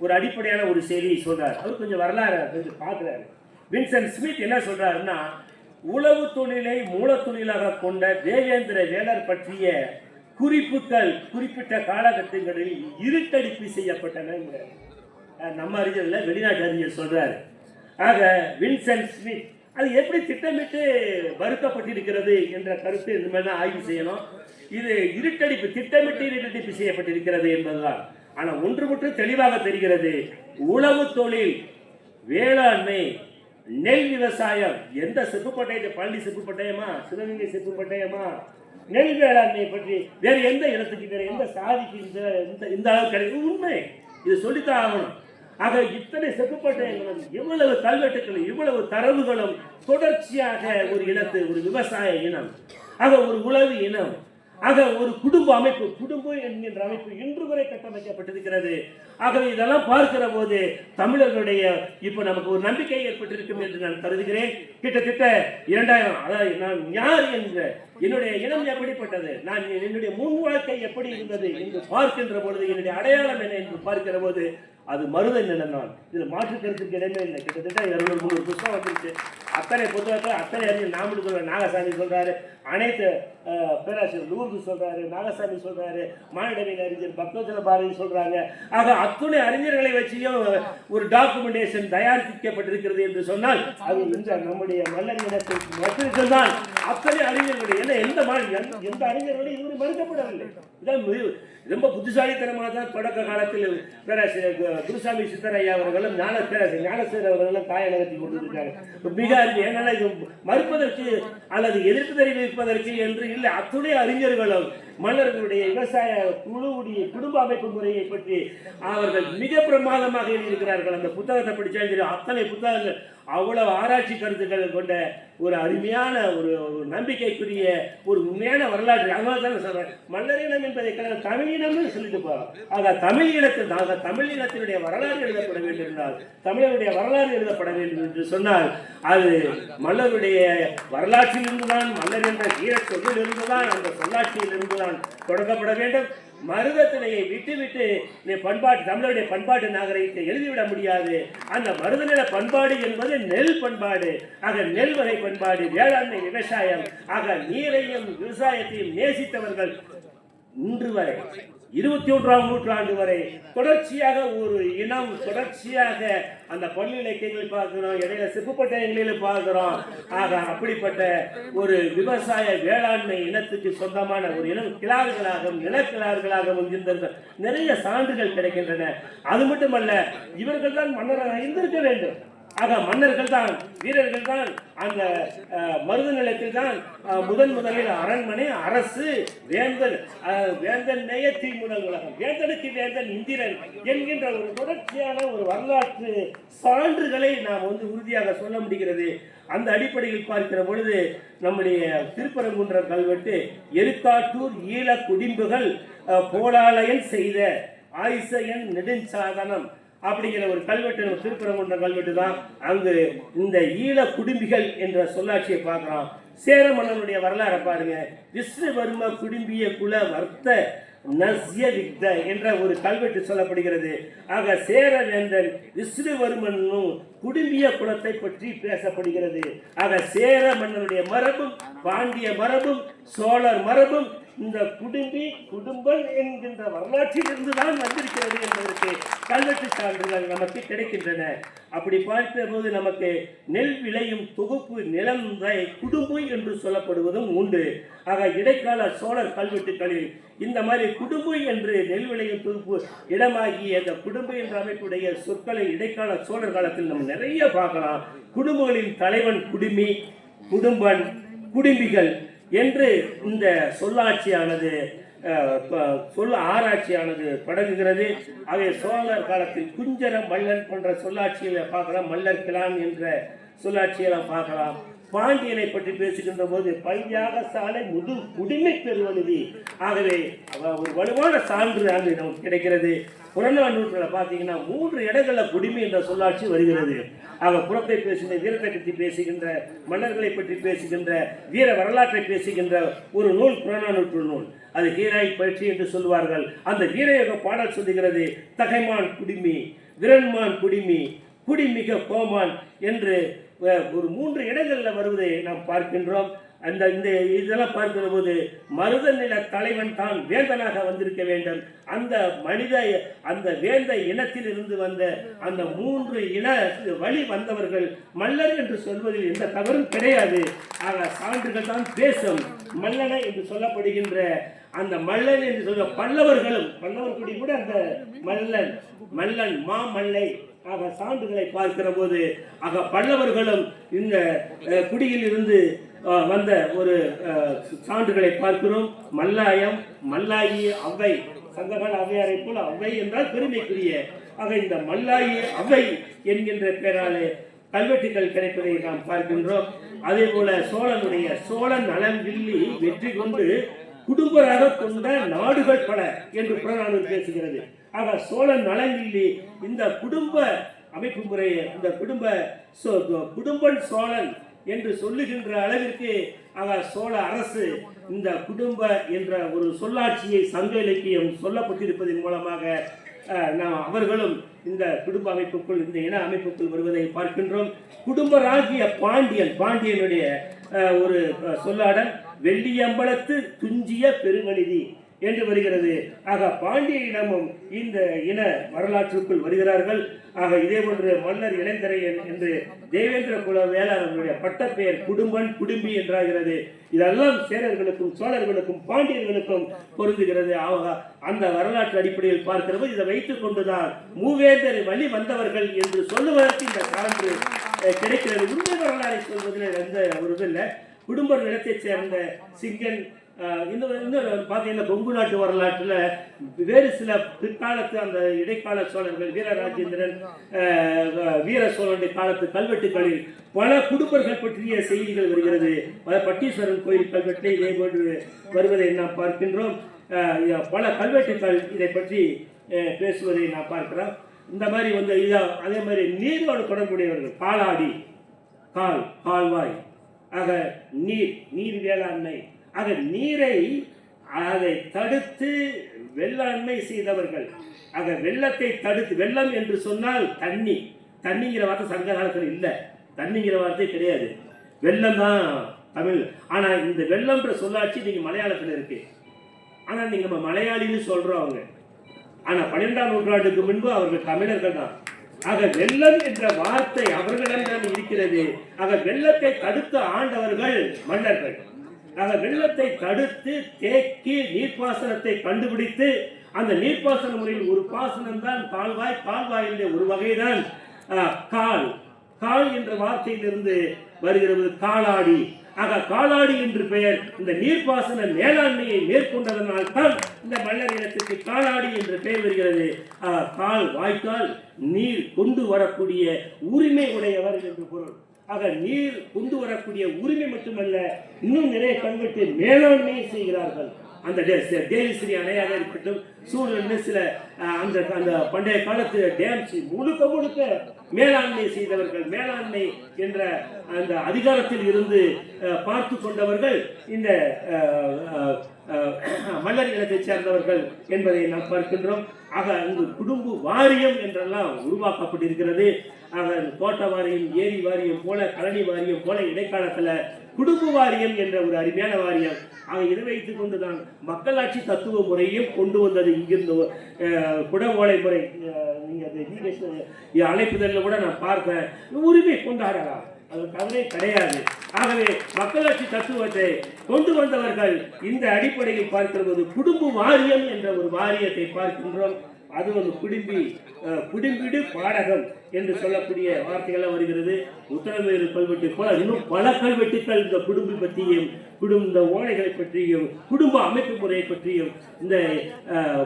ஒரு அடிப்படையான ஒரு செய்தியை சொல்றார். அவர் கொஞ்சம் வரலாறு கொஞ்சம் பார்க்குறாரு. வின்சென்ட் ஸ்மித் என்ன சொல்றாருன்னா, உழவு தொழிலை மூலத்தொழிலாக கொண்ட தேவேந்திர வேலர் பற்றிய குறிப்புகள் குறிப்பிட்ட காலகட்டங்களில் இருட்டடிப்பு செய்யப்பட்டன. நம்ம அறிஞர்ல வெளிநாட்டு அறிஞர் சொல்றாரு. ஆக வின்சென்ட் ஸ்மித் அது எப்படி திட்டமிட்டு வறுக்கப்பட்டிருக்கிறது என்ற கருத்து இந்த மாதிரி தான் ஆய்வு செய்யணும். இது இருட்டடிப்பு, திட்டமிட்டு இருட்டடிப்பு செய்யப்பட்டிருக்கிறது என்பதுதான். ஆனால் ஒன்று மட்டும் தெளிவாக தெரிகிறது, உழவு தொழில், வேளாண்மை, நெல் விவசாயம், எந்த செப்புப்பட்டயத்தை, பழனி செப்புப்பட்டயமா, சிவகங்கை செப்புப்பட்டயமா, நெல் வேளாண்மை பற்றி வேறு எந்த இடத்துக்கு, வேறு எந்த சாதிக்கு இந்த அளவு கிடைக்கும் உண்மை. இது சொல்லித்தான் ஆகணும். ஆக இத்தனை செப்புப்பட்டயங்களும், இவ்வளவு கல்வெட்டுகளும், இவ்வளவு தரவுகளும் தொடர்ச்சியாக ஒரு இனத்து, ஒரு விவசாய இனம், ஆக ஒரு உழவு இனம், ஆக ஒரு குடும்ப அமைப்பு, குடும்பம் என்கின்ற அமைப்பு இன்று வரை கட்டமைக்கப்பட்டிருக்கிறது. ஆகவே இதெல்லாம் பார்க்கிற போது தமிழர்களுடைய இப்ப நமக்கு ஒரு நம்பிக்கை ஏற்பட்டிருக்கும் என்று நான் கருதுகிறேன். கிட்டத்தட்ட 2000, அதாவது நான் யார் என்ற, என்னுடைய இனம் எப்படிப்பட்டது, நான் என்னுடைய முன் வாழ்க்கை எப்படி இருந்தது என்று பார்க்கின்ற பொழுது, என்னுடைய அடையாளம் என்ன என்று பார்க்கிற போது அது மருத நிலம் தான். இதில் மாற்று கருத்துக்கு இடமே இல்லை. கிட்டத்தட்ட 200-300 புத்தகம் வந்துருச்சு. அத்தனை புத்தகத்தில் அத்தனை அறிஞர் நாமடு சொல்ற நாகசாமி சொல்றாரு, அனைத்து பேராசிரியர் லூர்து சொல்றாரு, நாகசாமி சொல்றாரு, மானிடவியல் அறிஞர் பக்தவச்சல பாரதி சொல்றாங்க. ஆக அத்துணை அறிஞர்களை வச்சியும் ஒரு டாக்குமெண்டேஷன் தயாரிக்கப்பட்டிருக்கிறது என்று சொன்னால் அது இந்த நம்முடைய மல்லர் இனத்திற்கு மட்டும் தான். அத்தனை அறிஞர்களுடைய எந்த அறிஞர்களுடைய இதுவரை மறுக்கப்படவில்லை. இதான் ரொம்ப புத்திசாலித்தனமாக தான் தொடக்க காலத்தில் பேராசிரியர் குருசாமி சித்தரையா அவர்களும் பேராசிரியர் ஞானசேகர் அவர்களும் தாயை நகர்த்தி கொண்டிருக்காங்க. மிக ஏன்னா இது மறுப்பதற்கு அல்லது எதிர்ப்பு தெரிவிப்பதற்கு என்று இல்லை, அத்துணை அறிஞர்களும் மன்னர்களுடைய விவசாய குழுவுடைய குடும்ப அமைப்பு முறையை பற்றி அவர்கள் மிக பிரமாதமாக எழுதியிருக்கிறார்கள். அந்த புத்தகத்தை படித்தா தெரியும். அத்தனை புத்தகங்கள் அவ்வளவு ஆராய்ச்சி கருத்துக்கள் கொண்ட ஒரு அருமையான ஒரு நம்பிக்கைக்குரிய ஒரு உண்மையான வரலாற்று. அதனால தான் சொல்றேன், மல்லரினம் என்பதை தமிழினம்னு சொல்லிட்டு போறோம். ஆக தமிழ் இனத்தினுடைய வரலாறு எழுதப்பட வேண்டும் என்றால், தமிழருடைய வரலாறு எழுதப்பட வேண்டும் என்று சொன்னால் அது மல்லருடைய வரலாற்றில் இருந்துதான், மல்லர் என்ற வீர சொல்லில் இருந்துதான், அந்த சொல்லாட்சியில் இருந்துதான் தொடங்கப்பட வேண்டும். மருதத்தினையை விட்டு பண்பாட்டு, தமிழருடைய பண்பாட்டு நாகரிகத்தை எழுதிவிட முடியாது. அந்த மருதநில பண்பாடு என்பது நெல் பண்பாடு. ஆக நெல் வகை பண்பாடு, வேளாண்மை, விவசாயம், ஆக நீரையும் விவசாயத்தையும் நேசித்தவர்கள் இன்று வரை 21ஆம் நூற்றாண்டு வரை தொடர்ச்சியாக ஒரு இனம், தொடர்ச்சியாக அந்த பள்ளி இலக்கியங்களை பார்க்கிறோம், இடையில செப்புப்பட்டயங்களில் பார்க்கிறோம். ஆக அப்படிப்பட்ட ஒரு விவசாய வேளாண்மை இனத்துக்கு சொந்தமான ஒரு இனம் கிளார்களாகவும் நிலக்கிளார்களாகவும் இருந்த நிறைய சான்றுகள் கிடைக்கின்றன. அது மட்டுமல்ல, இவர்கள் தான் மன்னராக இருந்திருக்க வேண்டும். ஆக மன்னர்கள் தான், வீரர்கள் தான், அந்த மருத நிலத்தில் தான் முதலில் அரண்மனை, அரசு, வேந்தன் நேய தீமுடல் உலகம், வேந்தனுக்கு வேந்தன் இந்திரன் என்கின்ற ஒரு தொடர்ச்சியான ஒரு வரலாற்று சான்றுகளை நாம் உறுதியாக சொல்ல முடிகிறது. அந்த அடிப்படையில் பார்க்கிற பொழுது நம்முடைய திருப்பரங்குன்ற கல்வெட்டு எருக்காட்டூர் ஈழ குடிம்புகள் போலாலயன் செய்த ஆயிசையன் நெடுஞ்சாதனம் அப்படிங்கிற ஒரு கல்வெட்டு, திருப்பரங்குன்ற கல்வெட்டு தான். அங்கு இந்த ஈழ குடும்பிகள் என்ற சொல்லாட்சியை பார்க்கிறோம். சேர மன்னனுடைய வரலாறை பாருங்க. விஷ்ணுவர்ம குடும்பிய குல வர்த்த நஸ்ய விக்த என்ற ஒரு கல்வெட்டு சொல்லப்படுகிறது. ஆக சேரவேந்தன் விஷ்ணுவர்மனும் குடும்பிய குலத்தை பற்றி பேசப்படுகிறது. ஆக சேர மன்னனுடைய மரபும், பாண்டிய மரபும், சோழர் மரபும் இந்த குடும்பம் என்கின்ற வரலாற்றில் இருந்துதான் வந்திருக்கிறது என்பதற்கு கல்வெட்டு சான்றுகள் நமக்கு கிடைக்கின்றன. அப்படி பார்க்கிற போது நமக்கு நெல் விளையும் தொகுப்பு நிலம் குடும்பம் என்று சொல்லப்படுவதும் உண்டு. ஆக இடைக்கால சோழர் கல்வெட்டுகளில் இந்த மாதிரி குடும்பம் என்று நெல் விளையும் தொகுப்பு இடமாகிய இந்த குடும்பம் என்ற அமைப்புடைய சொற்களை இடைக்கால சோழர் காலத்தில் நம்ம நிறைய பார்க்கலாம். குடும்பங்களின் தலைவன் குடுமி, குடும்பன், குடும்பிகள் என்று இந்த சொல்லாட்சியானது ஆராய்ச்சியானது தொடங்குகிறது. அவை சோழர் காலத்தில் குஞ்சர மல்லன் போன்ற சொல்லாட்சிகளை பார்க்கலாம். மல்லர் கிளான் என்ற சொல்லாட்சியை பார்க்கலாம். பாண்டியனை பற்றி பேசுகின்ற போது பல்யாக சாலை முது குடிமை பெறுவழுதி. ஆகவே ஒரு வலுவான சான்று அங்கு நமக்கு கிடைக்கிறது. புறநானூற்றில் பார்த்தீங்கன்னா 3 இடங்களில் குடிமை என்ற சொல்லாட்சி வருகிறது. ஆக புறத்தை பேசுகின்ற, வீரத்தை பற்றி பேசுகின்ற, மன்னர்களை பற்றி பேசுகின்ற, வீர வரலாற்றை பேசுகின்ற ஒரு நூல் புறநானூற்று நூல். அது ஹீராய் பயிற்சி என்று சொல்வார்கள். அந்த வீரயோக பாடல் சொல்லுகிறது, தகைமான் குடிமி விரண்மான் குடிமி, குடிமிக கோமான் என்று ஒரு 3 இடங்களில் வருவதை நாம் பார்க்கின்றோம். இந்த இதெல்லாம் பார்க்கிற போது மருத நில தலைவன் தான் வேந்தனாக வந்திருக்க வேண்டும். அந்த வேந்த இனத்தில் இருந்து வந்த அந்த 3 இன வழி வந்தவர்கள் மல்லர் என்று சொல்வதில் எந்த தவறும் கிடையாது. ஆக சான்றுகள் தான் பேசும். மல்லனை என்று சொல்லப்படுகின்ற அந்த மல்லன் என்று சொல்ல பல்லவர்களும், பல்லவர் குடி கூட அந்த மல்லன் மாமல்லை ஆக சான்றுகளை பார்க்கிற போது பல்லவர்களும் இந்த குடியில் இருந்து வந்த ஒரு சான்றுகளை பார்க்கிறோம். மல்லாயம், மல்லாயி, அவ்வை, சங்ககால அவ்வையாரை போல அவ்வை என்றால் பெருமைக்குரிய. ஆக இந்த மல்லாயி அவ்வை என்கின்ற பெயராலே கல்வெட்டுகள் கிடைப்பதை நாம் பார்க்கின்றோம். அதே போல சோழன் நலன் வில்லி வெற்றி கொண்டு குடும்பராக கொண்ட நாடுகள் பல என்று புறநானூறு பேசுகிறது. ஆக சோழன் நலன் வில்லி இந்த குடும்ப அமைப்பு முறையை, இந்த குடும்பன் சோழன் என்று சொல்லுகின்ற அளவிற்கு சோழ அரசு இந்த குடும்ப என்ற ஒரு சொல்லாட்சியை சங்க இலக்கியம் சொல்லப்பட்டிருப்பதன் மூலமாக நாம் அவர்களும் இந்த குடும்ப அமைப்புக்குள், இந்த இன அமைப்புக்குள் வருவதை பார்க்கின்றோம். குடும்பராகிய பாண்டியனுடைய ஒரு சொல்லாடல் வெள்ளியம்பலத்து துஞ்சிய பெருவழிதி என்று வருகிறது. ஆக பாண்டிய இனமும் இந்த இன வரலாற்றுக்குள் வருகிறார்கள். ஆக இதே போன்று மன்னர் இளந்தரையன் என்று தேவேந்திர குல வேளாளர்களுடைய பட்டப்பெயர் குடும்பன் குடும்பி என்றாகிறது. இதெல்லாம் சேரர்களுக்கும் சோழர்களுக்கும் பாண்டியர்களுக்கும் பொருந்துகிறது. அந்த வரலாற்று அடிப்படையில் பார்க்கிறது. இதை வைத்துக் கொண்டுதான் மூவேந்தர் வழி வந்தவர்கள் என்று சொல்லுவதற்கு இந்த சான்று கிடைக்கிறது. உண்மை வரலாறை சொல்வதில் எந்த ஒரு இல்லை. குடும்ப நிலத்தை சேர்ந்த சிங்கன் இன்னொரு பார்த்தீங்கன்னா கொங்கு நாட்டு வரலாற்றில் வேறு சில பிற்காலத்து அந்த இடைக்கால சோழர்கள் வீரராஜேந்திரன் வீர சோழனுடைய காலத்து கல்வெட்டுகளில் பல குடும்பர்கள் பற்றிய செய்திகள் வருகிறது. பட்டீஸ்வரன் கோயில் கல்வெட்டை இதே போன்று வருவதை நாம் பார்க்கின்றோம். பல கல்வெட்டுகள் இதை பற்றி பேசுவதை நாம் பார்க்கிறோம். இந்த மாதிரி அதே மாதிரி நீரோடு தொடர்புடையவர்கள் காலாடி, கால்வாய், ஆக நீர் வேளாண்மை, ஆக நீரை அதை தடுத்து வெள்ளாண்மை செய்தவர்கள். ஆக வெள்ளத்தை தடுத்து, வெள்ளம் என்று சொன்னால் தண்ணிங்கிற வார்த்தை சங்க காலத்தில் இல்லை, தண்ணிங்கிற வார்த்தை கிடையாது, வெள்ளம் தான் தமிழ். ஆனால் இந்த வெள்ளம்ன்ற சொல்லாட்சி நீங்க மலையாளத்தில் இருக்கு. ஆனால் நீங்க மலையாளின்னு சொல்றோம் அவங்க. ஆனால் 12ஆம் நூற்றாண்டுக்கு முன்பு அவர்கள் தமிழர்கள் தான். ஆக வெள்ளம் என்ற வார்த்தை அவர்களிடம் இருக்கிறது. ஆக வெள்ளத்தை தடுத்து ஆண்டவர்கள் மன்னர்கள். ஆக வெள்ளத்தை தடுத்து தேக்கி நீர்ப்பாசனத்தை கண்டுபிடித்து அந்த நீர்ப்பாசன முறையில் ஒரு பாசனம் தான் கால்வாயிலே ஒரு வகைதான் கால் என்ற வார்த்தையிலிருந்து வருகிறது காலாடி. ஆக காலாடி என்று பெயர் இந்த நீர்ப்பாசன மேலாண்மையை மேற்கொண்டதனால் தான் இந்த மன்னர் இனத்துக்கு காலாடி என்று பெயர் வருகிறது. வாய்க்கால் நீர் கொண்டு வரக்கூடிய உரிமை உடையவர் என்று பொருள். ஆக நீர் கொண்டு வரக்கூடிய உரிமை மட்டுமல்ல, இன்னும் நிறைய கல்வெட்டு மேலாண்மையை செய்கிறார்கள். அந்த தேவிஸ்ரீ அணையாக இருக்கட்டும், சூழல் சில அந்த பண்டைய காலத்து டேம்ஸ் முழுக்க மேலாண்மை செய்தவர்கள், மேலாண்மை என்ற அந்த அதிகாரத்தில் இருந்து பார்த்து கொண்டவர்கள் இந்த மன்னர் இனத்தை சேர்ந்தவர்கள் என்பதை நாம் பார்க்கின்றோம். ஆக இங்கு குடும்ப வாரியம் என்றெல்லாம் உருவாக்கப்பட்டிருக்கிறது. ஆக தோட்ட வாரியம், ஏரி வாரியம் போல, கழனி வாரியம் போல இடைக்காலத்தில் குடும்ப வாரியம் என்ற ஒரு அருமையான வாரியம். ஆக இதை வைத்துக் கொண்டுதான் மக்களாட்சி தத்துவ முறையும் கொண்டு வந்தது. இங்கிருந்து குட ஓலை முறை நீங்க அழைப்புதலில் கூட நான் பார்த்தேன். உரிமை கொண்டாடலாம், அது கவலை கிடையாது. ஆகவே மக்களாட்சி தத்துவத்தை கொண்டு வந்தவர்கள் இந்த அடிப்படையில் பார்க்கிறது குடும்ப வாரியம் என்ற ஒரு வாரியத்தை பார்க்கின்றோம். அது வந்து குடிம்பிடு பாடகம் என்று சொல்லக்கூடிய வார்த்தைகள்லாம் வருகிறது. உத்தரமேறு கல்வெட்டு போல இன்னும் பல கல்வெட்டுக்கள் இந்த குடும்ப பற்றியும் இந்த ஓலைகளை பற்றியும் குடும்ப அமைப்பு முறையை பற்றியும் இந்த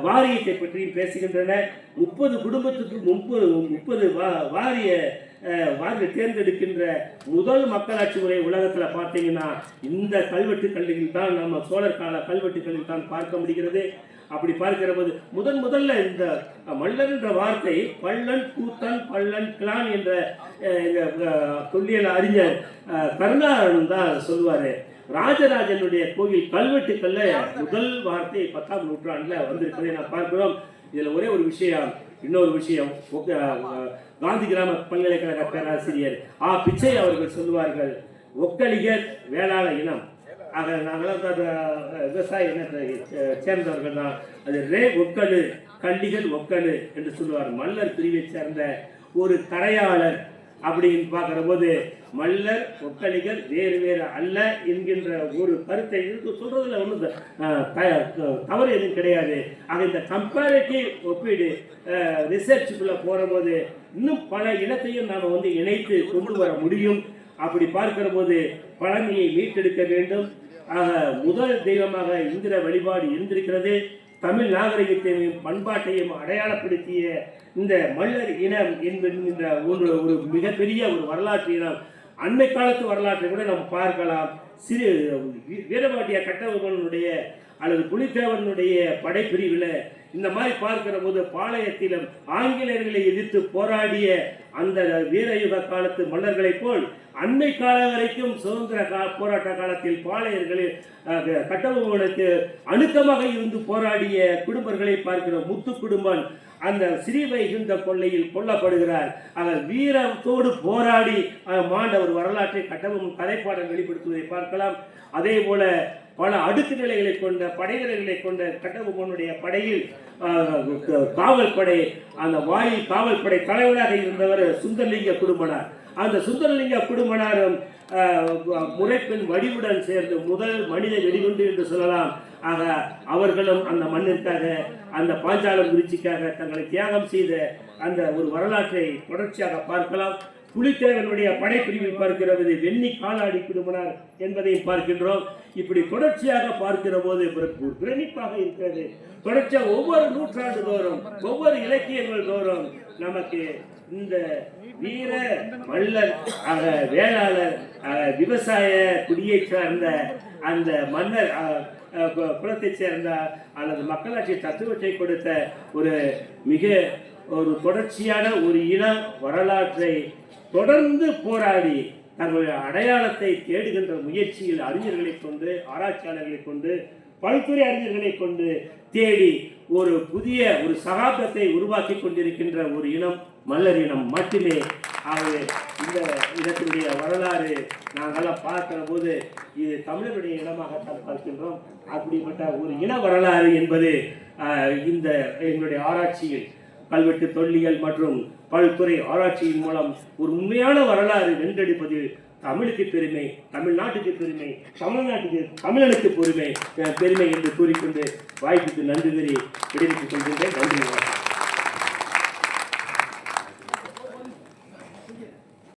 வாரியத்தை பற்றியும் பேசுகின்றன. 30 குடும்பத்துக்கு 30 வாரிய தேர்ந்தெடுக்கின்ற முதல் மக்களாட்சி முறை உலகத்தில் பார்த்தீங்கன்னா இந்த கல்வெட்டுக்களில் தான், நம்ம சோழர் கால கல்வெட்டுக்களில் தான் பார்க்க முடிகிறது. அப்படி பார்க்கிற போது முதல்ல இந்த மல்லர் என்ற வார்த்தை பள்ளன் கூத்தன் பள்ளன் கிளான் என்ற தொல்லியல் அறிஞர் கருணாகரன் தான் சொல்லுவாரு. ராஜராஜனுடைய கோவில் கல்வெட்டுக்கள்ல முதல் வார்த்தை 10ஆம் நூற்றாண்டுல வந்திருக்கிறதை நான் பார்க்கிறோம். இதுல ஒரே ஒரு விஷயம், இன்னொரு விஷயம், காந்தி கிராம பல்கலைக்கழக பேராசிரியர் பிச்சை அவர்கள் சொல்லுவார்கள், ஒக்கலிகர் வேளாள இனம். ஆக நாங்களாம் விவசாய இனத்தை சேர்ந்தவர்கள் தான். அது ரே ஒக்கலு கல்லிகள் ஒக்கலு என்று சொல்லுவார். மல்லர் பிரிவை சேர்ந்த ஒரு கரையாளர் அப்படின்னு பார்க்கிற போது மல்லர் ஒக்கலிகள் வேறு வேறு அல்ல என்கின்ற ஒரு கருத்தை சொல்றதுல ஒன்றும் தவறு எதுவும் கிடையாது. ஆக இந்த கம்பேரிட்டிவ் ஒப்பீடு ரிசர்ச்சுக்குள்ள போற போது இன்னும் பல இனத்தையும் நாம் வந்து இணைத்து கொண்டு வர முடியும். அப்படி பார்க்கிற போது பழமையை மீட்டெடுக்க வேண்டும். முதல் தெய்வமாக இந்திர வழிபாடு இருந்திருக்கிறது. தமிழ் நாகரிகத்தையும் பண்பாட்டையும் அடையாளப்படுத்திய இந்த மல்லர் இனம் என்கின்ற ஒரு மிகப்பெரிய ஒரு வரலாற்று இனம். அண்மை காலத்து வரலாற்றை கூட நாம் பார்க்கலாம். வீரபாண்டிய கட்டபொம்மனுடைய அல்லது புலித்தேவனுடைய படைப்பிரிவில் இந்த மாதிரி பார்க்கிற போது பாளையத்திலும் ஆங்கிலேயர்களை எதிர்த்து போராடிய அந்த வீரயுக காலத்து மல்லர்களை போல் அண்மை காலம் வரைக்கும் சுதந்திர போராட்ட காலத்தில் பாளையர்களில் கட்டபொம்மனுக்கு அணுக்கமாக இருந்து போராடிய குடும்பங்களை பார்க்கிறோம். முத்து குடும்பன் அந்த ஸ்ரீவைகுண்ட கொள்ளையில் கொல்லப்படுகிறார். அவர் வீரத்தோடு போராடி மாண்ட ஒரு வரலாற்றை கட்டபொம்மன் கதைப்பாடல் வெளிப்படுத்துவதை பார்க்கலாம். அதே போல பல அடுக்கு நிலைகளை கொண்ட படைவீரர்களை கொண்ட கட்டபொம்மனுடைய படையில் காவல் படை, அந்த வாயில் காவல் படை தலைவராக இருந்தவர் சுந்தரலிங்க குடும்பனார். அந்த சுந்தரலிங்க குடும்பனாரும் முறைப்பெண் வடிவுடன் சேர்ந்து முதல் மனித வெடிகுண்டு என்று சொல்லலாம். ஆக அவர்களும் அந்த மண்ணிற்காக, அந்த பாஞ்சாலம் குறிச்சிக்காக தங்களை தியாகம் செய்த அந்த ஒரு வரலாற்றை தொடர்ச்சியாக பார்க்கலாம். புலித்தேவனுடைய படைப்பிரிவில் பார்க்கிறது வெண்ணி காலாடி குடும்பனார் என்பதை பார்க்கின்றோம். இப்படி தொடர்ச்சியாக பார்க்கிற போது பிரமிப்பாக இருக்கிறது. தொடர்ச்சியாக ஒவ்வொரு நூற்றாண்டு தோறும், ஒவ்வொரு இலக்கியங்கள் தோறும் நமக்கு இந்த வீர மல்லர் வேளாளர் விவசாய குடியை சார்ந்த அந்த மன்னர் குலத்தை சேர்ந்த அல்லது மக்களாட்சி தத்துவத்தை கொடுத்த ஒரு தொடர்ச்சியான ஒரு இன வரலாற்றை தொடர்ந்து போராடி தங்களுடைய அடையாளத்தை தேடுகின்ற முயற்சியில் அறிஞர்களை கொண்டு, ஆராய்ச்சியாளர்களை கொண்டு, பல்துறை அறிஞர்களை கொண்டு தேடி ஒரு புதிய ஒரு சகாப்தத்தை உருவாக்கி கொண்டிருக்கின்ற ஒரு இனம் மல்லர் இனம் மட்டுமே. ஆகவே இந்த இனத்தினுடைய வரலாறு நாங்கள்லாம் பார்க்கிற போது இது தமிழருடைய இனமாகத்தான் பார்க்கின்றோம். அப்படிப்பட்ட ஒரு இன வரலாறு என்பது இந்த எங்களுடைய ஆராய்ச்சியில் கல்வெட்டு தொல்லியல் மற்றும் பல்துறை ஆராய்ச்சியின் மூலம் ஒரு உண்மையான வரலாறு வென்றெடுப்பது தமிழுக்கு பெருமை, தமிழ்நாட்டுக்கு பெருமை, தமிழனுக்கு பெருமை என்று கூறிக்கொண்டு வாய்ப்புக்கு நன்றி கூறி விடைபெற்றுக் கொள்கின்றேன். நன்றி.